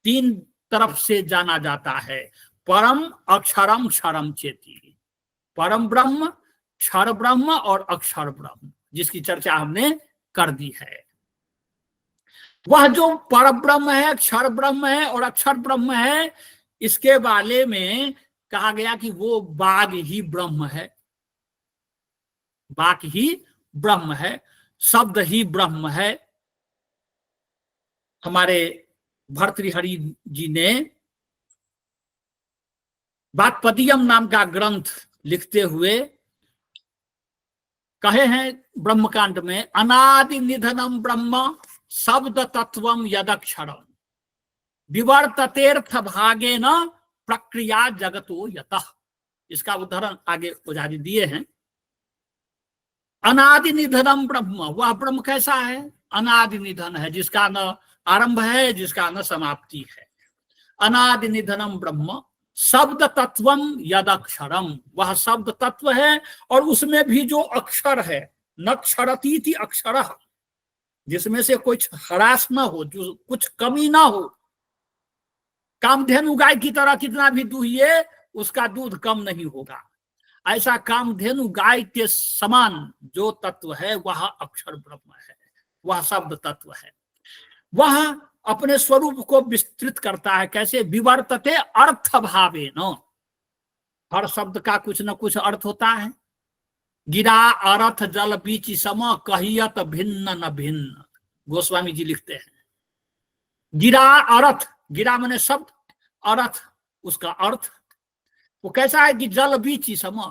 3 तरफ से जाना जाता है। परम, अक्षरम, क्षरम चेति। परम ब्रह्म, क्षर ब्रह्म और अक्षर ब्रह्म, जिसकी चर्चा हमने कर दी है। वह जो पर ब्रह्म है, क्षर ब्रह्म है और अक्षर ब्रह्म है, इसके बारे में कहा गया कि वो बाग ही ब्रह्म है, बाग ही ब्रह्म है, शब्द ही ब्रह्म है। हमारे भर्तृहरि जी ने वाक्पदीयम नाम का ग्रंथ लिखते हुए कहे हैं ब्रह्मकांड में, अनादि निधनम ब्रह्म शब्द तत्वम यदक्षरम विवर्ततेर्थ भागे न प्रक्रिया जगतो यतः। इसका उदाहरण आगे ओझाजी दिए हैं। अनादि निधनम ब्रह्म, वह ब्रह्म कैसा है? अनादि निधन है, जिसका न आरंभ है, जिसका न समाप्ति है। अनादि निधनम ब्रह्म शब्द तत्वम यद अक्षरम, वह शब्द तत्व है और उसमें भी जो अक्षर है, न क्षरतीति अक्षर, जिसमें से कुछ ह्रास न हो, जो कुछ कमी ना हो। कामधेनु गाय की तरह कितना भी दुहिए उसका दूध कम नहीं होगा, ऐसा कामधेनु गाय के समान जो तत्व है वह अक्षर ब्रह्म है, वह शब्द तत्व है। वह अपने स्वरूप को विस्तृत करता है। कैसे? विवर्तते अर्थ भावेन, हर शब्द का कुछ न कुछ अर्थ होता है। गिरा अर्थ जल बीच सम कहियत भिन्न न भिन्न, गोस्वामी जी लिखते हैं। गिरा अर्थ, गिरा माने शब्द, अर्थ उसका अर्थ। वो कैसा है कि जल बीच सम,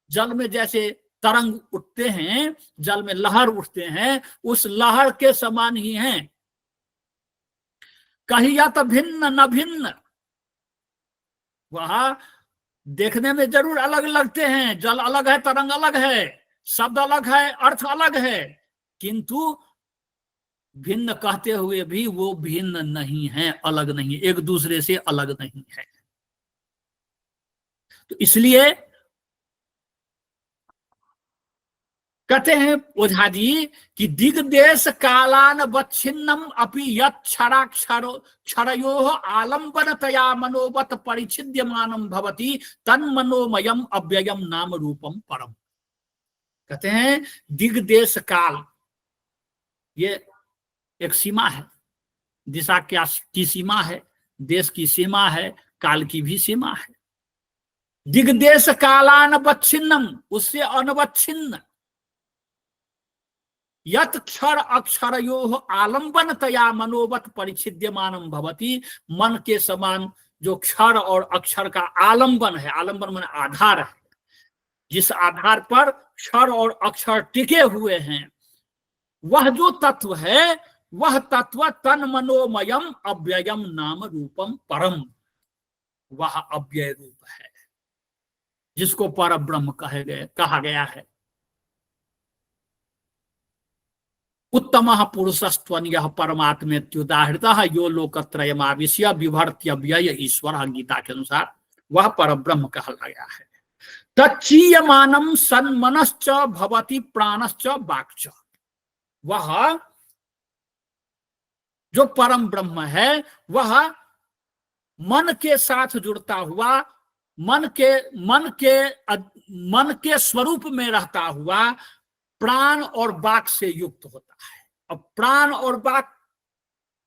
जल में जैसे तरंग उठते हैं, जल में लहर उठते हैं, उस लहर के समान ही हैं। कहियत भिन्न न भिन्न, वह देखने में जरूर अलग लगते हैं, जल अलग है, तरंग अलग है, शब्द अलग है, अर्थ अलग है, किंतु भिन्न कहते हुए भी वो भिन्न नहीं है, अलग नहीं, एक दूसरे से अलग नहीं है। तो इसलिए कहते हैं ओझा जी कि दिग्देश कालान वच्छिन्नम अपि यक्षराक्षरयो आलंबनतया मनोवत परिच्छिद्यमानं भवति तन्मनोमयम अव्ययम नाम रूपम परम। कहते हैं दिग्देश काल ये एक सीमा है, दिशा की सीमा है, देश की सीमा है, काल की भी सीमा है। दिग्देश कालान वच्छिन्नम, उससे अनवच्छिन्न, यत क्षर अक्षरयो आलंबनतया मनोवत परिच्छिद्यमानं भवति, मन के समान जो क्षर और अक्षर का आलंबन है, आलंबन माने आधार है, जिस आधार पर क्षर और अक्षर टिके हुए हैं, वह जो तत्व है वह तत्व तन मनोमयम अव्ययम नाम रूपम परम, वह अव्यय रूप है, जिसको पर ब्रह्म कहा गया है। उत्तम पुरुषस्त्वन्यः परमात्मेत्युदाहृतः यो लोकत्रयमाविश्य बिभर्त्य व्यय ईश्वर, गीता के अनुसार वह पर ब्रह्म कहा गया है। तच्चीयमानं सन्मनश्च भवति प्राणश्च वाक्च, वह जो परम ब्रह्म है वह मन के साथ जुड़ता हुआ, मन के स्वरूप में रहता हुआ प्राण और वाक से युक्त होता है। अब प्राण और वाक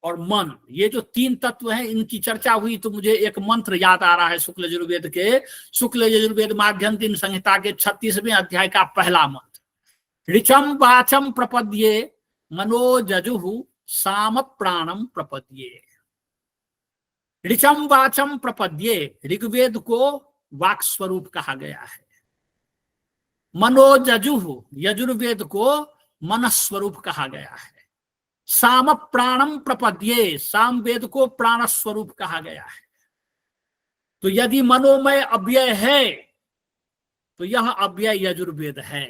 और मन, ये जो तीन तत्व हैं, इनकी चर्चा हुई तो मुझे एक मंत्र याद आ रहा है शुक्ल यजुर्वेद के, शुक्ल यजुर्वेद माध्यन्तिन संहिता के 36वें अध्याय का पहला मंत्र, ऋचम वाचम प्रपद्ये मनोजजुः साम प्राणम प्रपद्ये। ऋचम वाचम प्रपद्ये, ऋग्वेद को वाक स्वरूप कहा गया है। मनोजजुः, यजुर्वेद को मन स्वरूप कहा गया है। साम प्राणम प्रपद्ये, सामवेद को प्राण स्वरूप कहा गया है। तो यदि मनोमय अव्यय है तो यह अव्यय यजुर्वेद है।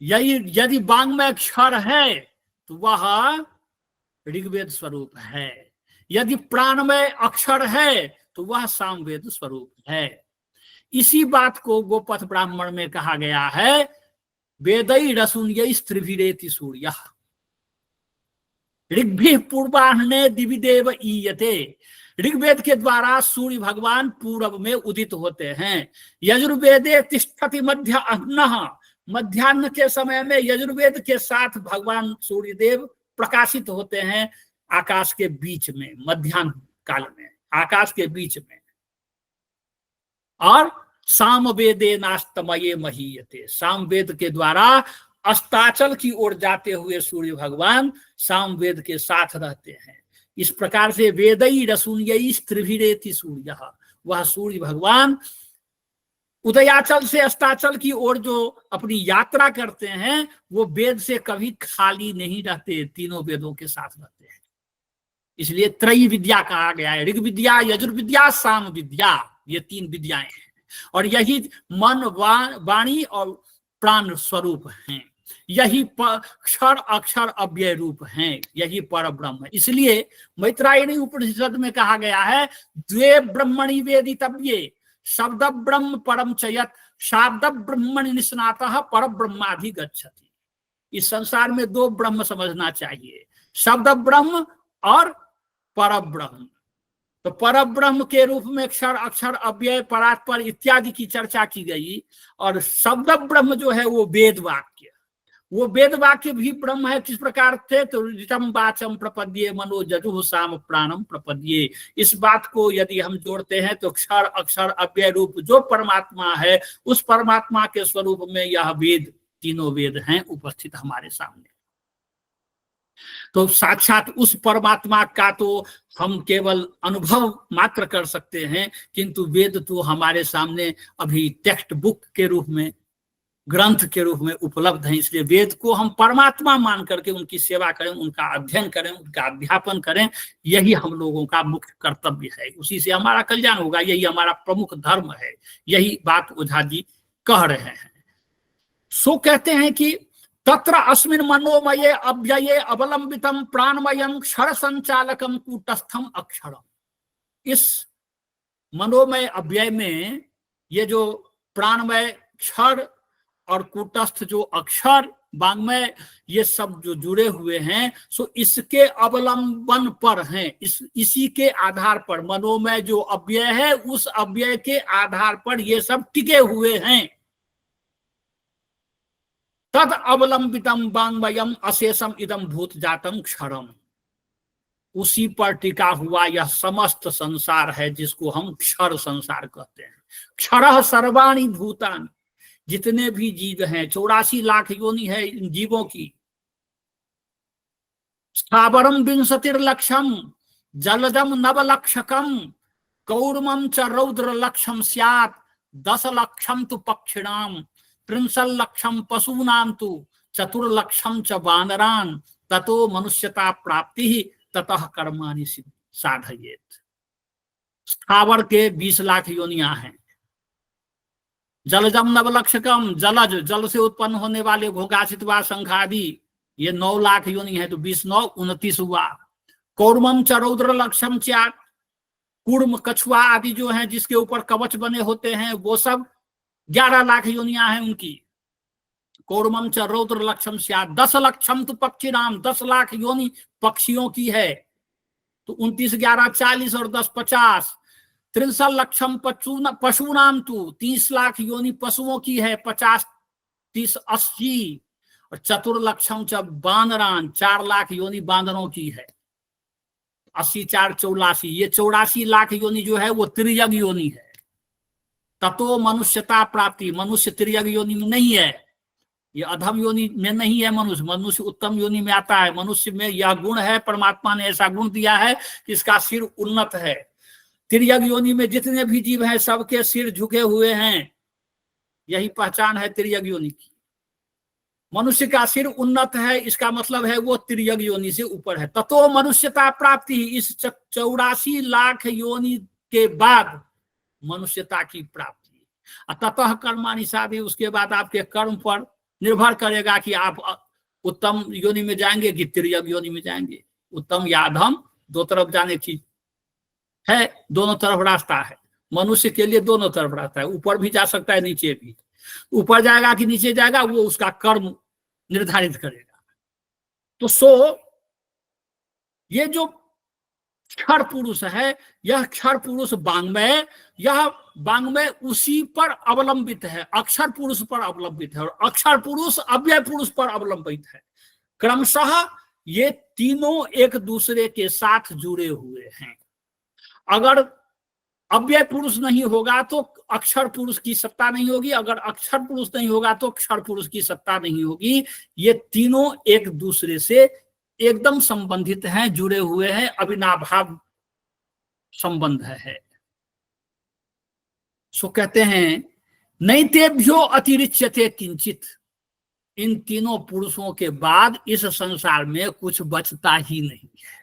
यदि वांग्मय क्षर है तो वह ऋग्वेद स्वरूप है। यदि प्राणमय अक्षर है तो वह सामवेद स्वरूप है। इसी बात को गोपथ ब्राह्मण में कहा गया है, वेदै रसून्यैस्त्रिभिरेति सूर्यः, ऋग्भिः पूर्वाह्ने दिविदेव ईयते। ऋग्वेद के द्वारा सूर्य भगवान पूर्व में उदित होते हैं। यजुर्वेदे तिष्ठति मध्य अह्नः, मध्याह्न के समय में यजुर्वेद के साथ भगवान सूर्यदेव प्रकाशित होते हैं आकाश के बीच में, मध्याह्न काल में आकाश के बीच में। और सामवेदे नास्तमये महीयते, सामवेद के द्वारा अस्ताचल की ओर जाते हुए सूर्य भगवान सामवेद के साथ रहते हैं। इस प्रकार से वेदै रसून्यैस्त्रिभिरेति सूर्यः, वह सूर्य भगवान उदयाचल से अस्ताचल की ओर जो अपनी यात्रा करते हैं वो वेद से कभी खाली नहीं रहते, तीनों वेदों के साथ रहते हैं। इसलिए त्रयी विद्या कहा गया है। ऋग विद्या, यजुर्विद्या, साम विद्या, ये 3 विद्याएं हैं। और यही मन, वाणी और प्राण स्वरूप हैं। यही क्षर अक्षर अव्यय रूप हैं। यही पर ब्रह्म है। इसलिए मैत्रायणी उपनिषद में कहा गया है, द्वे ब्रह्मणि वेदितव्ये शब्द ब्रह्म परम चयत शाब्द ब्रह्मणि निष्णातः पर ब्रह्माधिगच्छति। इस संसार में 2 ब्रह्म समझना चाहिए, शब्द ब्रह्म और पर ब्रह्म। तो पर ब्रह्म के रूप में क्षर अक्षर अव्यय परात्पर इत्यादि की चर्चा की गई। और शब्द ब्रह्म जो है वो वेद वाक्य, वो वेद वाक्य भी ब्रह्म है। किस प्रकार थे? तो ऋतम वाचम प्रपद्ये मनो जजुः साम प्राणम प्रपद्ये। इस बात को यदि हम जोड़ते हैं तो क्षर अक्षर अव्यय रूप जो परमात्मा है, उस परमात्मा के स्वरूप में यह वेद, तीनों वेद हैं उपस्थित हमारे सामने। तो साक्षात उस परमात्मा का तो हम केवल अनुभव मात्र कर सकते हैं, किंतु वेद तो हमारे सामने अभी टेक्स्ट बुक के रूप में, ग्रंथ के रूप में उपलब्ध है। इसलिए वेद को हम परमात्मा मान करके उनकी सेवा करें, उनका अध्ययन करें, उनका अध्यापन करें। यही हम लोगों का मुख्य कर्तव्य है। उसी से हमारा कल्याण होगा। यही हमारा प्रमुख धर्म है। यही बात ओझा जी कह रहे हैं। सो कहते हैं कि तत्र अस्मिन् मनोमये अव्यये अवलंबितम प्राणमयम क्षर संचालकम कूटस्थम अक्षरम। इस मनोमय अव्यय में ये जो प्राणमय क्षर और कूटस्थ जो अक्षर वांग्मय, ये सब जो जुड़े हुए हैं, सो इसके अवलंबन पर हैं। इसी के आधार पर मनोमय जो अव्यय है, उस अव्यय के आधार पर ये सब टिके हुए हैं। तद अवलंबितम वांग्मयम अशेषम इदम भूत जातम क्षरम। उसी पर टिका हुआ यह समस्त संसार है, जिसको हम क्षर संसार कहते हैं। क्षरः सर्वाणि भूतानि, जितने भी जीव हैं, 84 लाख योनि है इन जीवों की। स्थावरम विंशतिर्लक्षम जलजम नवलक्षकम कौर्मम च रौद्र लक्षम स्यात् 10 लक्षम तु पक्षिणाम 30 लक्षम पशूनाम तु 4 लक्षम च वानरान ततो मनुष्यता प्राप्ति ततः कर्माणि साधयेत्। स्थावर के 20 लाख योनियां हैं। जलजम नवलक्षकम, जलज, जल से उत्पन्न होने वाले घोघाचितवा शंखादि, ये 9 लाख योनि है। तो 20 9 29 हुआ। कौर्मम च रौद्र लक्षम च्यात, कूर्म कछुआ आदि जो हैं, जिसके ऊपर कवच बने होते हैं, वो सब 11 लाख योनियां हैं उनकी। कौर्मम च रौद्र लक्षम स्यात् 10 लक्षम तो पक्षी नाम, 10 लाख योनि पक्षियों की है। तो 29 11 40 और 10 50। 63 लक्षम पशुनाम तु 30 लाख योनि पशुओं की है। 50 30 80 और 4 लक्षम च बानरान, 4 लाख योनि बांदरों की है। 80 4 84, ये 84 लाख योनि जो है वो त्रियग योनि है। ततो मनुष्यता प्राप्ति, मनुष्य त्रियग योनि में नहीं है, ये अधम योनि में नहीं है। मनुष्य उत्तम योनि में आता है। मनुष्य में यह गुण है, परमात्मा ने ऐसा गुण दिया है कि इसका सिर उन्नत है। त्रियग योनि में जितने भी जीव हैं, सबके सिर झुके हुए हैं। यही पहचान है त्रियग योनि की। मनुष्य का सिर उन्नत है, इसका मतलब है वो त्रियग योनि से ऊपर है। ततो मनुष्यता प्राप्ति, इस 84 लाख योनि के बाद मनुष्यता की प्राप्ति। ततः कर्माणि साधि, उसके बाद आपके कर्म पर निर्भर करेगा कि आप उत्तम योनि में जाएंगे कि त्रियग योनि में जाएंगे। उत्तम या अधम, 2 तरफ जाने की है, दोनों तरफ रास्ता है। मनुष्य के लिए दोनों तरफ रास्ता है, ऊपर भी जा सकता है, नीचे भी। ऊपर जाएगा कि नीचे जाएगा, वो उसका कर्म निर्धारित करेगा। तो ये जो क्षर पुरुष है, यह क्षर पुरुष वांग्मय, यह वांग्मय उसी पर अवलंबित है, अक्षर पुरुष पर अवलंबित है। और अक्षर पुरुष अव्यय पुरुष पर अवलंबित है। क्रमशः ये तीनों एक दूसरे के साथ जुड़े हुए हैं। अगर अव्यय पुरुष नहीं होगा तो अक्षर पुरुष की सत्ता नहीं होगी, अगर अक्षर पुरुष नहीं होगा तो क्षर पुरुष की सत्ता नहीं होगी। ये तीनों एक दूसरे से एकदम संबंधित हैं, जुड़े हुए हैं, अविनाभाव संबंध है। सो कहते हैं नैतेभ्यो अतिरिच्यते किंचित, इन तीनों पुरुषों के बाद इस संसार में कुछ बचता ही नहीं है।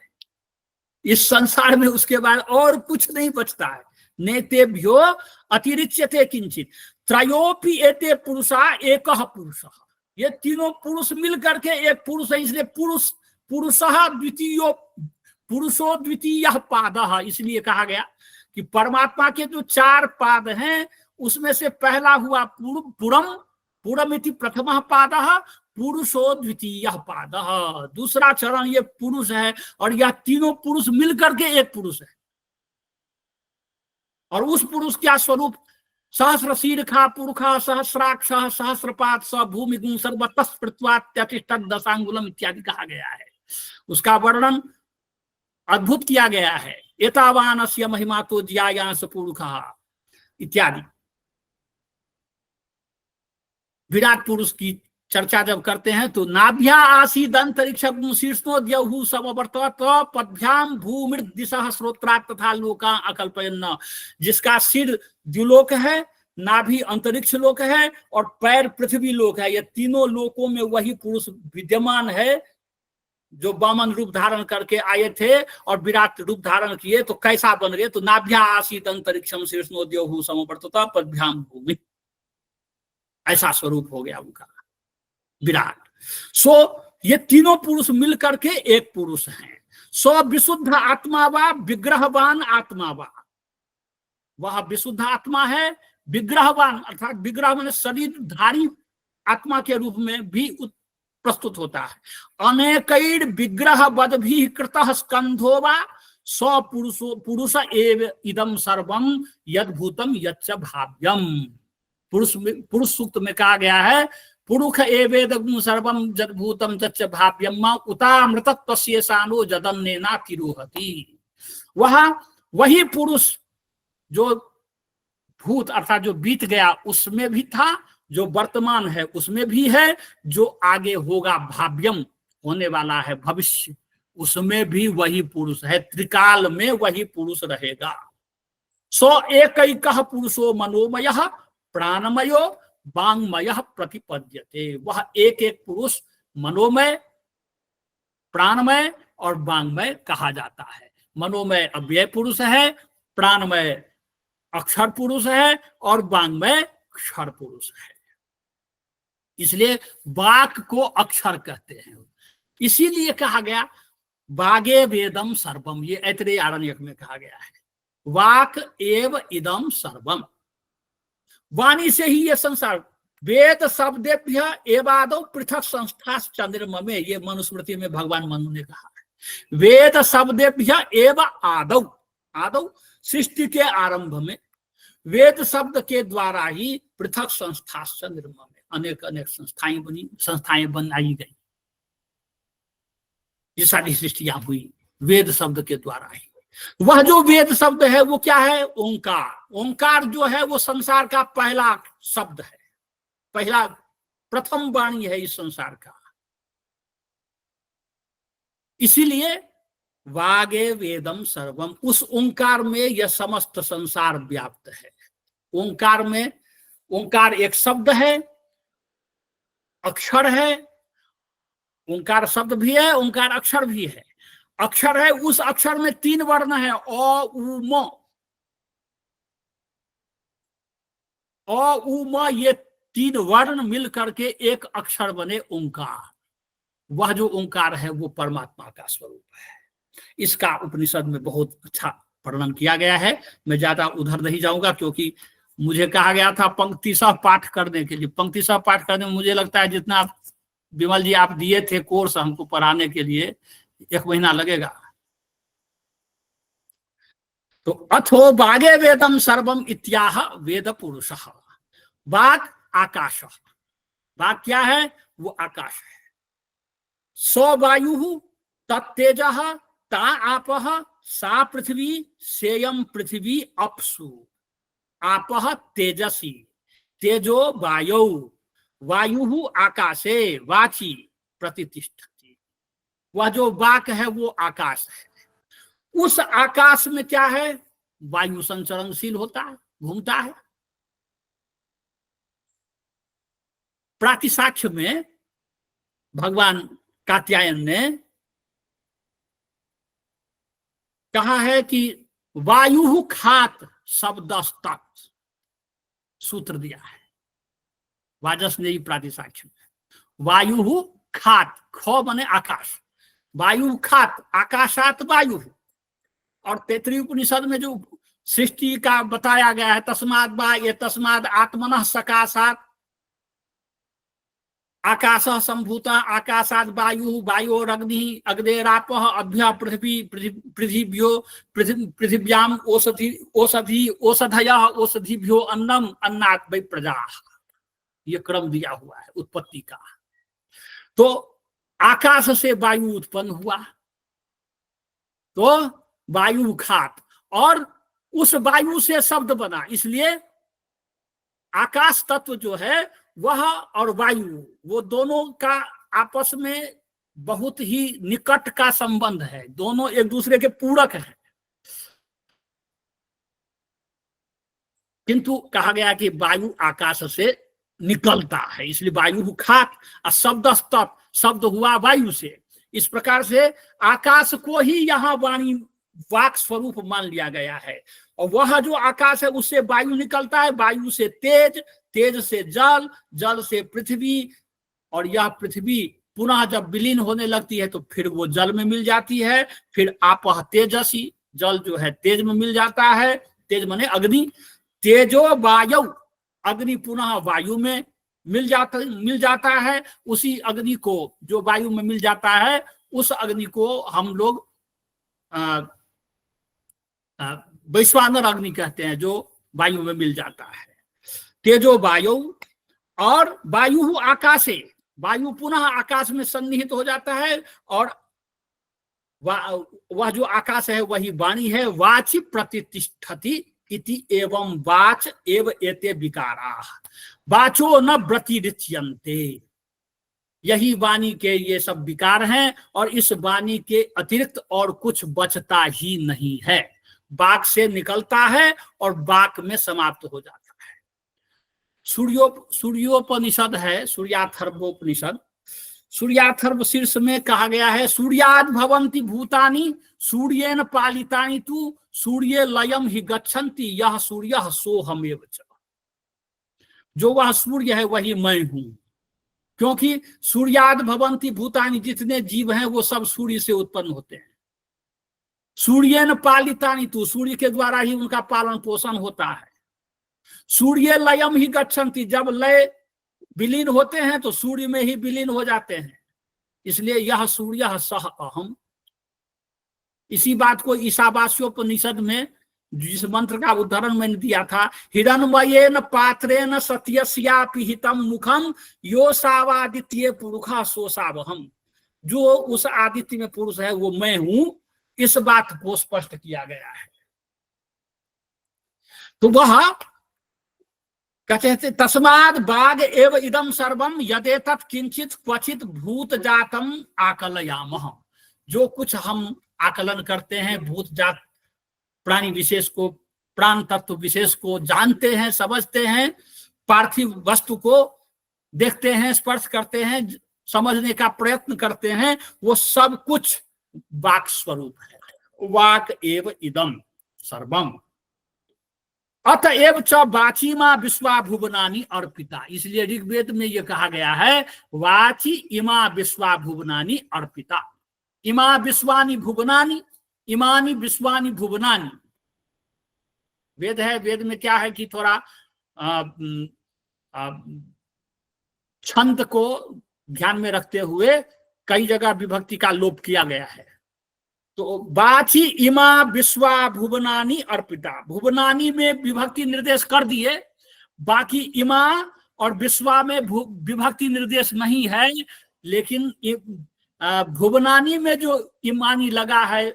इस संसार में उसके बाद और कुछ नहीं बचता है। नेतेभ्यो अतिरिच्यते किंचित त्रयोपि एते पुरुषा एकः पुरुषः। ये तीनों पुरुष मिल करके एक पुरुष है, इसलिए पुरुषः द्वितीयो पुरुषो द्वितीय पादः, इसलिए कहा गया कि परमात्मा के जो 4 पाद हैं उसमें से पहला हुआ पुरमिति प्रथमः पादः, पुरुषो द्वितीय पादः, दूसरा चरण ये पुरुष है। और यह तीनों पुरुष मिलकर के एक पुरुष है। और उस पुरुष क्या स्वरूप? सहस्र शीर्षा पुरुषा सहस्राक्ष सहस्रपाद स भूमि गुण सर्वतस्पृत्वात्यतिष्ठत् दशांगुलम इत्यादि कहा गया है। उसका वर्णन अद्भुत किया गया है। एतावानस्य महिमा तो ज्यायांस पुरुषः इत्यादि। विराट पुरुष की चर्चा जब करते हैं तो नाभ्या आसीद अंतरिक्ष शीर्षो द्यौः समवर्तत पद्भ्याम भूमृत दिशा श्रोत्रा तथा लोका अकल्पयन्न। जिसका सिर द्युलोक है, नाभि अंतरिक्ष लोक है और पैर पृथ्वी लोक है। ये तीनों लोकों में वही पुरुष विद्यमान है जो वामन रूप धारण करके आए थे और विराट रूप धारण किए। तो कैसा बन रहे? तो नाभ्या आसीत अंतरिक्षम शीर्षो द्यौः समवर्तत पद्भ्याम भूमि, ऐसा स्वरूप हो गया उनका विराट। सो ये तीनों पुरुष मिलकर के एक पुरुष हैं। सो विशुद्ध आत्मा वा विग्रहवान आत्मा वा, वह विशुद्ध आत्मा है, विग्रहवान अर्थात विग्रह माने शरीरधारी आत्मा के रूप में भी प्रस्तुत होता है। अनेकैर विग्रह बद भी कृतः स्कंधो वा सौ पुरुष एव इदम सर्वम यद्भूतम यच्च भाव्यम। पुरुष सूक्त में कहा गया है पुरुष एवेदगुण सर्वम यद्भूतम यच्च भाव्यम उतामृतत्वस्य सानो जदन्नेना तिरोहति। वही पुरुष जो भूत अर्थात जो बीत गया उसमें भी था, जो वर्तमान है उसमें भी है, जो आगे होगा भाव्यम होने वाला है भविष्य, उसमें भी वही पुरुष है। त्रिकाल में वही पुरुष रहेगा। सो एकैकः पुरुषो मनोमयः प्राणमयो वांगमय प्रतिपद्यते। वह एक एक पुरुष मनोमय, प्राणमय और वांगमय कहा जाता है। मनोमय अव्यय पुरुष है, प्राणमय अक्षर पुरुष है और वांगमय क्षर पुरुष है। इसलिए वाक को अक्षर कहते हैं। इसीलिए कहा गया वागे वेदम सर्वम, ये ऐतरेय आरण्यक में कहा गया है। वाक एव इदम सर्वम, वाणी से ही ये संसार। वेद शब्देभ्य एवादौ पृथक संस्था चंद्रमा में, ये मनुस्मृति में भगवान मनु ने कहा है। वेद शब्देभ्य एव आदौ, आदौ सृष्टि के आरंभ में वेद शब्द के द्वारा ही पृथक संस्था चंद्रमा में अनेक अनेक संस्थाएं बनाई गई। ये सारी सृष्टियां हुई वेद शब्द के द्वारा ही। वह जो वेद शब्द है वो क्या है? ओंकार। ओंकार जो है वो संसार का पहला शब्द है, पहला प्रथम वाणी है इस संसार का। इसीलिए वागे वेदम सर्वम, उस ओंकार में यह समस्त संसार व्याप्त है। ओंकार में, ओंकार एक शब्द है, अक्षर है। ओंकार शब्द भी है, ओंकार अक्षर भी है। अक्षर है, उस अक्षर में 3 वर्ण है, अ उ म। अ उ म ये 3 वर्ण मिल करके एक अक्षर बने ओंकार। वह जो ओंकार है वो परमात्मा का स्वरूप है। इसका उपनिषद में बहुत अच्छा वर्णन किया गया है। मैं ज्यादा उधर नहीं जाऊंगा क्योंकि मुझे कहा गया था पंक्ति सह पाठ करने के लिए। पंक्ति सह पाठ करने में मुझे लगता है जितना विमल जी आप दिए थे कोर्स हमको पढ़ाने के लिए, 1 महीना लगेगा। तो अथो बागे वेदम सर्वम इत्याह वेद पुरुषः। वाक् आकाश, वाक् क्या है? वो आकाश है। सो वायु तत्तेजः ता आपः सा पृथ्वी सेयम पृथ्वी अप्सु। आपः तेजसी तेजो वायौ वायु आकाशे वाची प्रतिष्ठति। वह जो वाक है वो आकाश है। उस आकाश में क्या है? वायु संचरणशील होता है, घूमता है। प्रातिसाक्ष्य में भगवान कात्यायन ने कहा है कि वायु खात शब्दस्तक सूत्र दिया है वाजस्नेयी प्रातिशाख्य में। वायु खात, ख माने आकाश, वायु खात आकाशात वायु। और तैत्तिरीय उपनिषद में जो सृष्टि का बताया गया है, तस्माद वा ये तस्माद आत्मनः सकाशात आकाश संभूता आकाशाद वायु वायोरग्नि अग्नेरापः अभ्य पृथ्वी पृथिव्यो पृथिव्याम औषधयः औषधिभ्यो अन्नम अन्नात् वै प्रजाः। ये क्रम दिया हुआ है उत्पत्ति का। तो आकाश से वायु उत्पन्न हुआ, तो वायु खात, और उस वायु से शब्द बना। इसलिए आकाश तत्व जो है वह और वायु, वो दोनों का आपस में बहुत ही निकट का संबंध है, दोनों एक दूसरे के पूरक हैं। किंतु कहा गया कि वायु आकाश से निकलता है, इसलिए वायु खात और शब्द तत्, शब्द हुआ वायु से। इस प्रकार से आकाश को ही यहाँ वाणी वाक स्वरूप मान लिया गया है। और वह जो आकाश है उससे वायु निकलता है, वायु से तेज, तेज से जल, जल से पृथ्वी, और यह पृथ्वी पुनः जब विलीन होने लगती है तो फिर वो जल में मिल जाती है। फिर आपह तेजसी, जल जो है तेज में मिल जाता है, तेज माने अग्नि, तेजो वायु, अग्नि पुनः वायु में मिल जाता है। उसी अग्नि को जो वायु में मिल जाता है, उस अग्नि को हम लोग वैश्वानर अग्नि कहते हैं, जो वायु में मिल जाता है। तेजो वायु, और वायु आकाशे, वायु पुनः आकाश में सन्निहित हो जाता है, और वह जो आकाश है वही वाणी है। वाचि प्रतिष्ठति इति एवं वाच एव एते विकारा वाचो न व्रतिरिच्यन्ते। यही वाणी के ये सब विकार हैं, और इस वाणी के अतिरिक्त और कुछ बचता ही नहीं है। वाक से निकलता है और वाक में समाप्त हो जाता है। सूर्योपनिषद है, सूर्याथर्वोपनिषद। सूर्याथर्व शीर्ष में कहा गया है, सूर्याद भवन्ति भूतानि सूर्येन पालितानि तु सूर्ये लयम ही गच्छन्ति यह सूर्यः सोहमेव च। जो वह सूर्य है वही मैं हूं, क्योंकि सूर्याद भवन्ति भूतानि, जितने जीव हैं वो सब सूर्य से उत्पन्न होते हैं। सूर्येन पालितानि तु, सूर्य के द्वारा ही उनका पालन पोषण होता है। सूर्य लयम ही गच्छन्ति, जब लय विलीन होते हैं तो सूर्य में ही विलीन हो जाते हैं। इसलिए यह सूर्य सह अहम। इसी बात को ईशावास्योपनिषद में जिस मंत्र का उदाहरण मैंने दिया था, हिरण्मयेन पात्रेण सत्यस्यापि हितम मुखम यो सावादित्य पुरुषा सोसावहम। जो उस आदित्य में पुरुष है वो मैं हूं, इस बात को स्पष्ट किया गया है। तो वह कहते हैं तस्माद बाग एव इदम सर्वम यदेतत् किंचित क्वचित भूत जातम आकलयामः। जो कुछ हम आकलन करते हैं भूत जात प्राणी विशेष को, प्राण तत्व विशेष को जानते हैं, समझते हैं, पार्थिव वस्तु को देखते हैं, स्पर्श करते हैं, समझने का प्रयत्न करते हैं, वो सब कुछ वाक स्वरूप है। वाक एव इदम सर्वम अतएव च वाचीमा विश्वा भुवनानि अर्पिता। इसलिए ऋग्वेद में यह कहा गया है, वाची इमा विश्वा भुवनानि अर्पिता। इमा विश्वानि भुवनानि, इमानि विश्वानि भुवनानि। वेद है, वेद में क्या है कि थोड़ा छंद को ध्यान में रखते हुए कई जगह विभक्ति का लोप किया गया है। तो वाची इमा विश्वा भुवनानि अर्पिता, भुवनानि में विभक्ति निर्देश कर दिए, बाकी इमा और विश्वा में विभक्ति निर्देश नहीं है। लेकिन भुवनानि में जो इमानी लगा है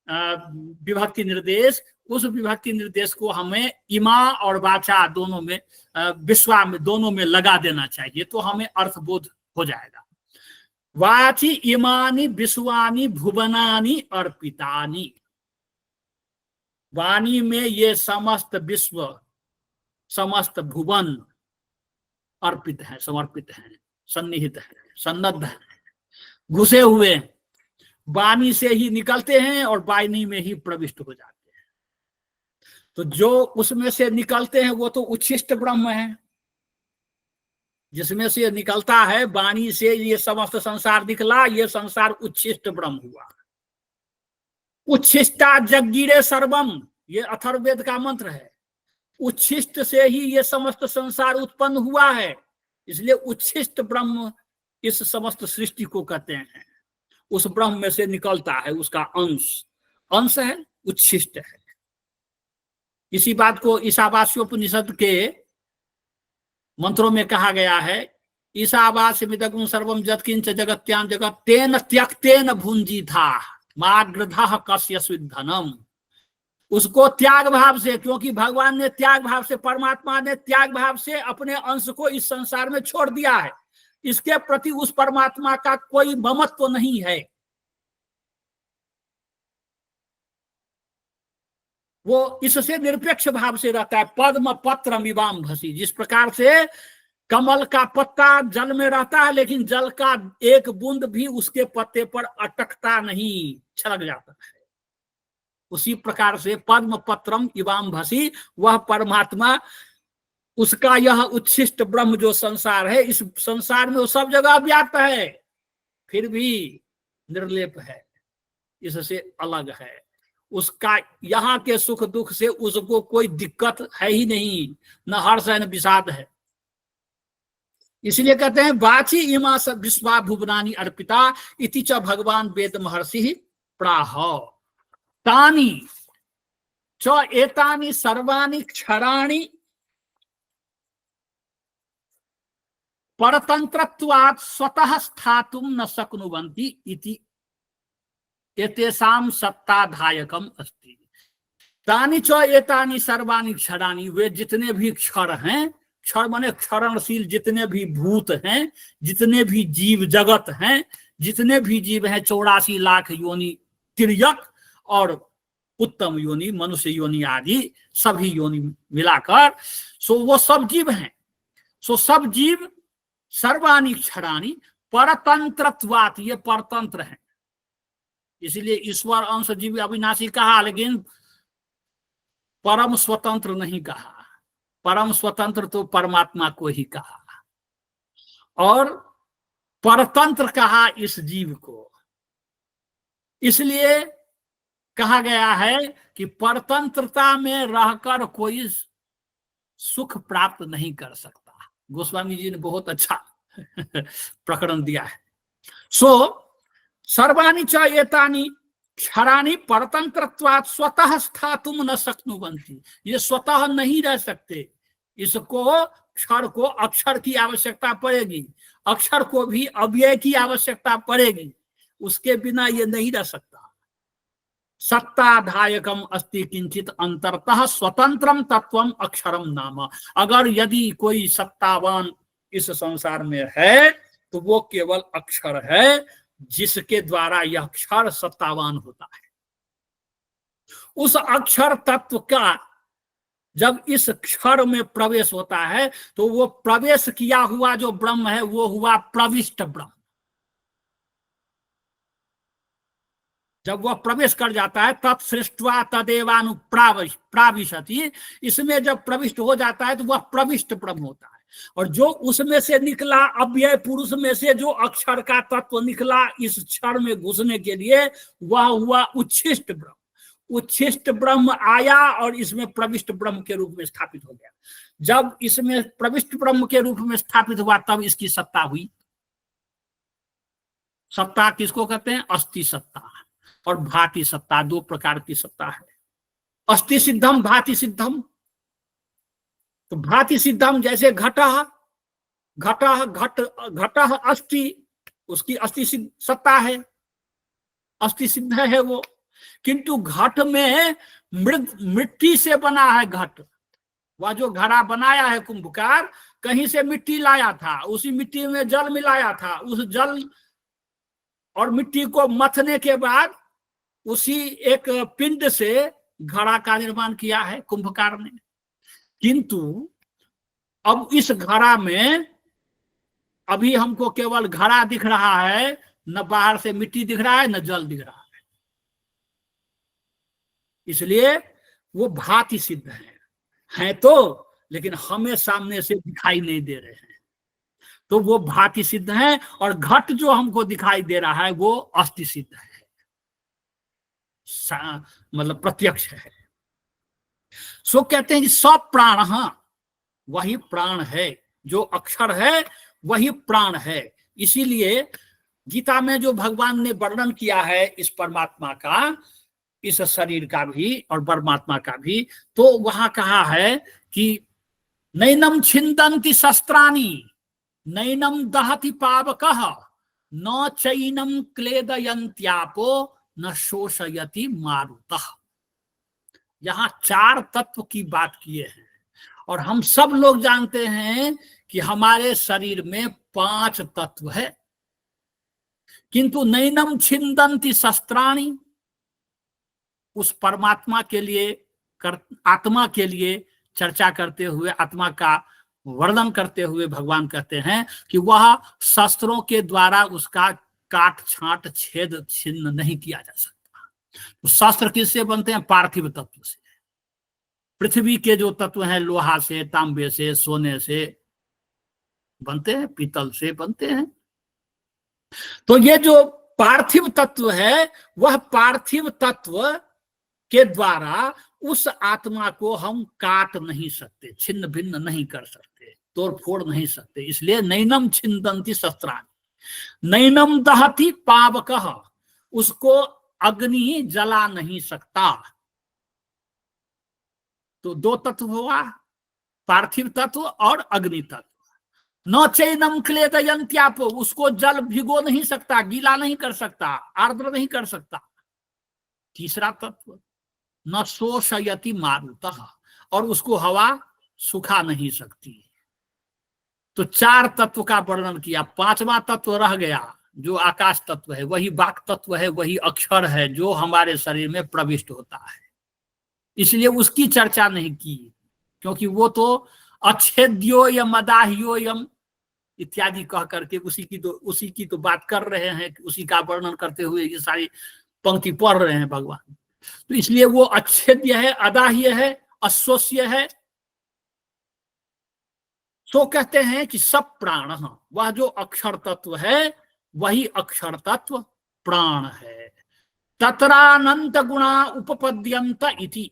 विभक्ति निर्देश, उस विभक्ति निर्देश को हमें इमा और वाचा दोनों में, विश्वा में, दोनों में लगा देना चाहिए, तो हमें अर्थबोध हो जाएगा। वाची इमानी विश्वानी भुवनानी अर्पितानी। वाणी में ये समस्त विश्व, समस्त भुवन अर्पित है, समर्पित है, सन्निहित है, सन्नद्ध है, घुसे हुए। वाणी से ही निकलते हैं और वाणी में ही प्रविष्ट हो जाते हैं। तो जो उसमें से निकलते हैं वो तो उच्छिष्ट ब्रह्म है, जिसमें से निकलता है वाणी से ये समस्त संसार निकला, ये संसार उच्छिष्ट ब्रह्म हुआ। उच्छिष्टा जगीरे सर्वम, ये अथर्ववेद का मंत्र है। उच्छिष्ट से ही ये समस्त संसार उत्पन्न हुआ है, इसलिए उच्छिष्ट ब्रह्म इस समस्त सृष्टि को कहते हैं। उस ब्रह्म में से निकलता है उसका अंश, अंश है, उच्छिष्ट है। इसी बात को ईशावास्योपनिषद के मंत्रों में कहा गया है, ईशावास्यमिदगुं सर्वं यत्किंच जगत्यां जगत् तेन त्यक्तेन भुंजीथा माग्रधः कस्य धनम। उसको त्याग भाव से, क्योंकि भगवान ने त्याग भाव से, परमात्मा ने त्याग भाव से अपने अंश को इस संसार में छोड़ दिया है। इसके प्रति उस परमात्मा का कोई ममत्व तो नहीं है, वो इससे निरपेक्ष भाव से रहता है। पद्म पत्र मिवाम भसी, जिस प्रकार से कमल का पत्ता जल में रहता है लेकिन जल का एक बूंद भी उसके पत्ते पर अटकता नहीं, छलक जाता है, उसी प्रकार से पद्म पत्रम इवाम भसी, वह परमात्मा, उसका यह उच्छिष्ट ब्रह्म जो संसार है, इस संसार में वो सब जगह व्याप्त है, फिर भी निर्लेप है, इससे अलग है। उसका यहाँ के सुख दुख से उसको कोई दिक्कत है ही नहीं, न हर्ष है न विषाद है। इसलिए कहते हैं वाची इमा सब विश्वा भुवनानी अर्पिता इति च भगवान वेद महर्षि प्राह तानी च एतानि सर्वाणि क्षराणि परतंत्रत्वात् स्वतः स्थातुं न शक्नुवन्ति इति एतेषां सत्ताधायकम अस्ति। तानि च एतानि सर्वाणि क्षराणि, वे जितने भी क्षर हैं, क्षर माने क्षरणशील, जितने भी भूत हैं, जितने भी जीव जगत हैं, जितने भी जीव हैं, 84 लाख योनि तिर्यक और उत्तम योनि, मनुष्य योनि आदि सभी योनि मिलाकर, सो वो सब जीव हैं। सो सब जीव सर्वाणि क्षराणि परतंत्रत्वात्, ये परतंत्र हैं, इसलिए ईश्वर अंश जीव अविनाशी कहा, लेकिन परम स्वतंत्र नहीं कहा। परम स्वतंत्र तो परमात्मा को ही कहा, और परतंत्र कहा इस जीव को। इसलिए कहा गया है कि परतंत्रता में रहकर कोई सुख प्राप्त नहीं कर सकता। गोस्वामी जी ने बहुत अच्छा प्रकरण दिया है। सो सर्वाणि च एतानि क्षराणि परतंत्रत्वात् स्वतः स्थातुं न शक्नुवन्ति, ये स्वतः नहीं रह सकते, इसको क्षर को अक्षर की आवश्यकता पड़ेगी, अक्षर को भी अव्यय की आवश्यकता पड़ेगी, उसके बिना ये नहीं रह सकता। सत्ताधायकम अस्ति किंचित अंतरतः स्वतंत्रम तत्वम अक्षरम नाम, अगर यदि कोई सत्तावान इस संसार में है तो वो केवल अक्षर है, जिसके द्वारा यह अक्षर सत्तावान होता है। उस अक्षर तत्व का जब इस क्षर में प्रवेश होता है तो वो प्रवेश किया हुआ जो ब्रह्म है वो हुआ प्रविष्ट ब्रह्म। जब वह प्रवेश कर जाता है तत्सृष्ट्वा तदेवानुप्राविशति, इसमें जब प्रविष्ट हो जाता है तो वह प्रविष्ट ब्रह्म होता है। और जो उसमें से निकला अव्यय पुरुष में से जो अक्षर का तत्व निकला इस क्षर में घुसने के लिए, वह हुआ उच्छिष्ट ब्रह्म। उच्छिष्ट ब्रह्म आया और इसमें प्रविष्ट ब्रह्म के रूप में स्थापित हो गया। जब इसमें प्रविष्ट ब्रह्म के रूप में स्थापित हुआ तब इसकी सत्ता हुई। सत्ता किसको कहते हैं? अस्थि सत्ता और भाति सत्ता, दो प्रकार की सत्ता है। अस्थि सिद्धम भाति सिद्धम। तो भाति सिद्धम जैसे घटः अस्थि, उसकी अस्थि सत्ता है, अस्थि सिद्ध है वो। किंतु घट में मिट्टी से बना है घट। वह जो घड़ा बनाया है कुंभकार, कहीं से मिट्टी लाया था, उसी मिट्टी में जल मिलाया था, उस जल और मिट्टी को मथने के बाद उसी एक पिंड से घड़ा का निर्माण किया है कुंभकार ने। किंतु अब इस घड़ा में अभी हमको केवल घड़ा दिख रहा है, न बाहर से मिट्टी दिख रहा है न जल दिख रहा है, इसलिए वो भांति सिद्ध है तो, लेकिन हमें सामने से दिखाई नहीं दे रहे हैं, तो वो भांति सिद्ध है। और घट जो हमको दिखाई दे रहा है वो अस्थि सिद्ध है, मतलब प्रत्यक्ष है। सो कहते हैं कि सब प्राण, वही प्राण है, जो अक्षर है वही प्राण है। इसीलिए गीता में जो भगवान ने वर्णन किया है इस परमात्मा का, इस शरीर का भी और परमात्मा का भी, तो वहां कहा है कि नैनम छिन्दन्ति शस्त्राणि, नैनम दहति पावकः, न चैनम क्लेदयन्त्यापो, न शोषयति मारुतः। यहां 4 तत्व की बात किए हैं, और हम सब लोग जानते हैं कि हमारे शरीर में 5 तत्व है। किंतु नैनम छिन्दन्ति शस्त्राणि, उस परमात्मा के लिए, आत्मा के लिए चर्चा करते हुए, आत्मा का वर्णन करते हुए भगवान कहते हैं कि वह शस्त्रों के द्वारा उसका काट छांट छेद छिन्न नहीं किया जा सकता। तो शस्त्र किससे बनते हैं? पार्थिव तत्व से। पृथ्वी के जो तत्व हैं लोहा से, तांबे से, सोने से बनते हैं, पीतल से बनते हैं। तो ये जो पार्थिव तत्व है, वह पार्थिव तत्व के द्वारा उस आत्मा को हम काट नहीं सकते, छिन्न भिन्न नहीं कर सकते, तोड़ फोड़ नहीं सकते। इसलिए नैनम छिन्दन्ति शस्त्राणि, नैनम दहति पावकः, उसको अग्नि जला नहीं सकता। तो 2 तत्व हुआ, पार्थिव तत्व और अग्नि तत्व। न चैनम क्लेदयन्त्यापो, उसको जल भिगो नहीं सकता, गीला नहीं कर सकता, आर्द्र नहीं कर सकता। तीसरा तत्व न शोषयति मारुतः, और उसको हवा सुखा नहीं सकती। तो 4 तत्व का वर्णन किया। 5वां तत्व रह गया जो आकाश तत्व है, वही वाक तत्व है, वही अक्षर है जो हमारे शरीर में प्रविष्ट होता है। इसलिए उसकी चर्चा नहीं की, क्योंकि वो तो अच्छेद्योयम अदाह्योयम इत्यादि कह करके उसी की तो बात कर रहे हैं, उसी का वर्णन करते हुए ये सारी पंक्ति पढ़ रहे हैं भगवान। तो इसलिए वो अच्छेद्य है, अदाह्य है, अश्वस्य है। तो कहते हैं कि सब प्राण, वह जो अक्षर तत्व है वही अक्षर तत्व प्राण है। तत्रानंत गुणा उपपद्यन्त इति,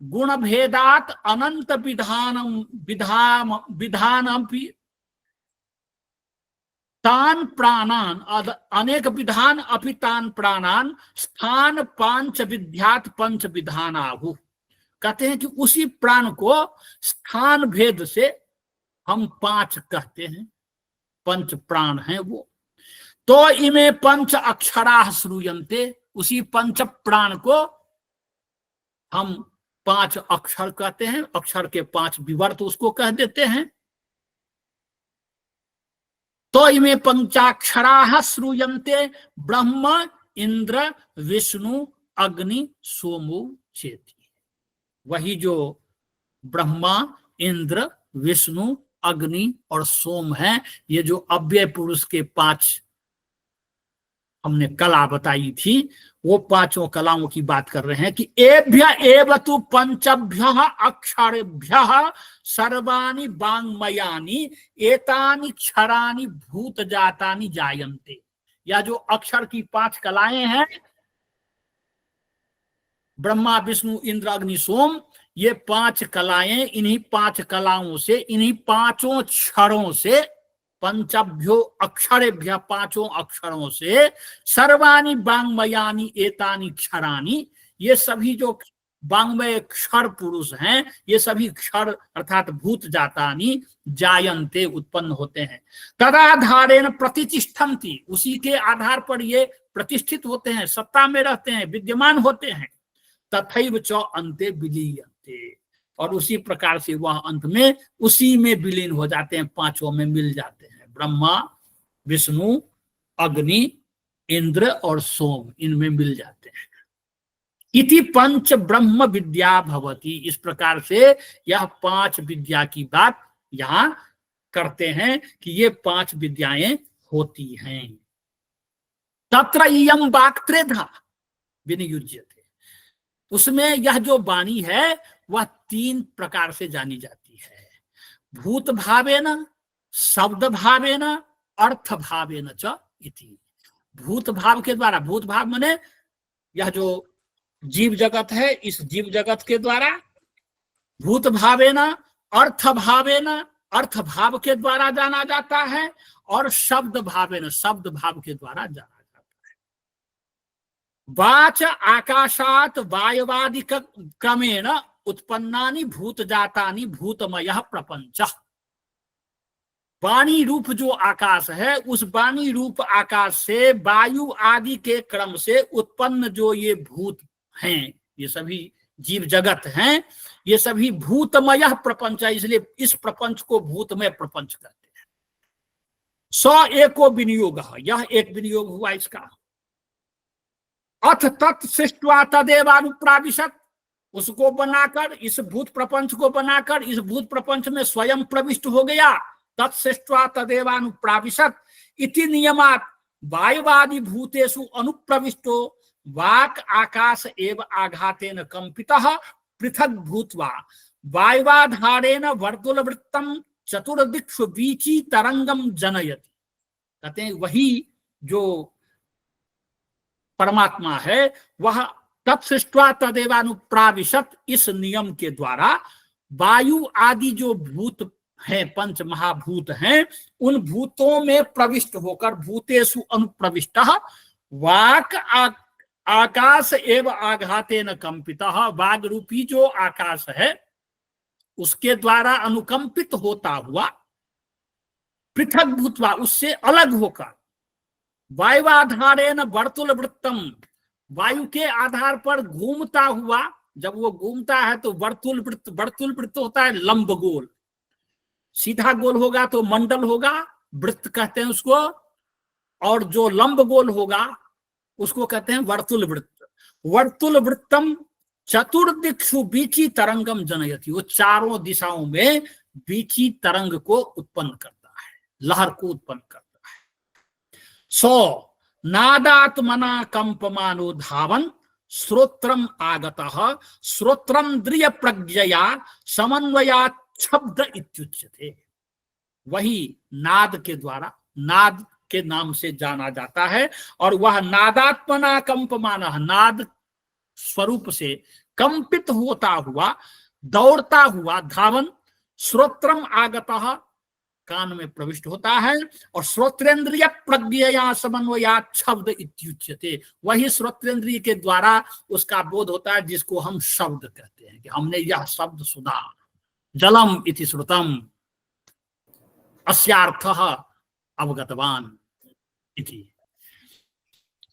गुण भेदात अनंत विधानमपि तान प्राणान, अनेक विधान अपि तान प्राणान स्थान पांच विद्यात पंच विधानाहु। कहते हैं कि उसी प्राण को स्थान भेद से हम 5 कहते हैं, पंच प्राण हैं वो। तो इमे पंच अक्षरा श्रूयन्ते, उसी पंच प्राण को हम 5 अक्षर कहते हैं, अक्षर के 5 विवर्त उसको कह देते हैं। तो इमे पंचाक्षरा श्रूयन्ते ब्रह्म इंद्र विष्णु अग्नि सोमो चेति। वही जो ब्रह्मा, इंद्र, विष्णु, अग्नि और सोम है, ये जो अव्यय पुरुष के 5 हमने कला बताई थी, वो 5 कलाओं की बात कर रहे हैं कि एभ्य एव तु पंचभ्यः अक्षरेभ्यः सर्वाणि वाङ्मयानि एतानि क्षराणि भूत जातानि जायन्ते। या जो अक्षर की 5 कलाएं हैं, ब्रह्मा विष्णु इंद्र अग्नि सोम, ये 5 कलाएं, इन्हीं 5 कलाओं से, इन्हीं 5 क्षरों से, पंचभ्यो अक्षरेभ्य 5 अक्षरों से, सर्वाणि वाङ्मयानि एतानि क्षराणि, ये सभी जो वाङ्मय क्षर पुरुष हैं, ये सभी क्षर अर्थात भूत जातानि जायन्ते उत्पन्न होते हैं। तदाधारेण प्रतिष्ठन्ति, उसी के आधार पर ये प्रतिष्ठित होते हैं, सत्ता में रहते हैं, विद्यमान होते हैं। तथैव च अन्ते विलीयन्ते, और उसी प्रकार से वह अंत में उसी में विलीन हो जाते हैं, 5 में मिल जाते हैं। ब्रह्मा विष्णु अग्नि इंद्र और सोम, इनमें मिल जाते हैं। इति पंच ब्रह्म विद्या भवति, इस प्रकार से यह 5 विद्या की बात यहां करते हैं कि ये 5 विद्याएं होती हैं। तत्र इयं वाक्त्रेधा विनियुज्यते। उसमें यह जो वाणी है वह 3 प्रकार से जानी जाती है। भूत भावेन, शब्द भावेन, अर्थ भावेन च इति। भूत भाव के द्वारा, भूत भाव माने यह जो जीव जगत है, इस जीव जगत के द्वारा, भूत भावेन, अर्थ भावेन, अर्थ भाव के द्वारा जाना जाता है, और शब्द भावेन, शब्द भाव के द्वारा जाना जाता है। वाच आकाशात वायवादि क्रमेण उत्पन्नानि भूत जातानि भूतमयः प्रपंचः। वाणी रूप जो आकाश है, उस वाणी रूप आकाश से वायु आदि के क्रम से उत्पन्न जो ये भूत हैं, ये सभी जीव जगत हैं, ये सभी भूतमय प्रपंच है, इसलिए इस प्रपंच को भूतमय प्रपंच कहते हैं। 100 एको विनियोग, यह एक विनियोग हुआ इसका। अथ तत् सृष्ट्वा तदेवानुप्राविशत, उसको बनाकर, इस भूत प्रपंच को बनाकर इस भूत प्रपंच में स्वयं प्रविष्ट हो गया। तत्सृष्ट्वा तदेवानुप्राविशत इति नियमात् वायुवादि भूतेषु अनुप्रविष्टो वाक् आकाश एव आघातेन कंपितः पृथक भूत्वा वायुवाधारेण वर्तुलवृत्तं चतुर्दिक्षु वीची तरंगम जनयति। कहते हैं वही जो परमात्मा है वह तत्सृष्ट्वा तदेवानुप्राविशत, इस नियम के द्वारा वायु आदि जो भूत हैं, पंच महाभूत हैं, उन भूतों में प्रविष्ट होकर, भूतेषु अनुप्रविष्टः वाक आकाश एवं आघातेन कंपितः, वाग रूपी जो आकाश है उसके द्वारा अनुकंपित होता हुआ, पृथक भूत्वा, उससे अलग होकर, वायुवाधारेण वर्तुल वृत्तम, वायु के आधार पर घूमता हुआ, जब वो घूमता है तो वर्तुल वृत्त, वर्तुल वृत्त होता है लंब गोल, सीधा गोल होगा तो मंडल होगा, वृत्त कहते हैं उसको, और जो लंब गोल होगा उसको कहते हैं वर्तुल वृत्त। वर्तुल वृत्तम चतुर्दिक्षु बीची तरंगम जनयति, वो चारों दिशाओं में बीची तरंग को उत्पन्न करता है, लहर को उत्पन्न करता है। 100 नादात्मना कंपमानो धावन श्रोत्रम आगतः श्रोत्रंद्रिय प्रज्ञया समन्वयात् शब्द इत्युच्यते। वही नाद के द्वारा, नाद के नाम से जाना जाता है, और वह नादात्मना कंपमान, नाद स्वरूप से कंपित होता हुआ, दौड़ता हुआ, धावन, श्रोत्रम आगतः, कान में प्रविष्ट होता है, और श्रोत्रेंद्रिय प्रज्ञया समन्वयात् शब्द इत्युच्यते, वही श्रोत्रेंद्रिय के द्वारा उसका बोध होता है, जिसको हम शब्द कहते हैं कि हमने यह शब्द सुना। जलम इति श्रुतम अस्यार्थः अवगतवान इति।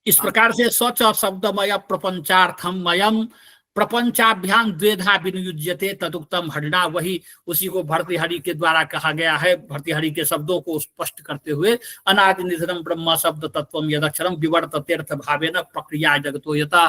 इस प्रकार से सच शब्दमय प्रपंचार्थम मयम प्रपंचाभ्याम द्वेधा विनियुज्यते तदुक्तम हरिणा, वही उसी को भर्तृहरि के द्वारा कहा गया है। भर्तृहरि के शब्दों को स्पष्ट करते हुए अनादि निधनम ब्रह्म शब्द तत्वम यदक्षरम विवर्ततेर्थ भावेन प्रक्रिया जगतो यथा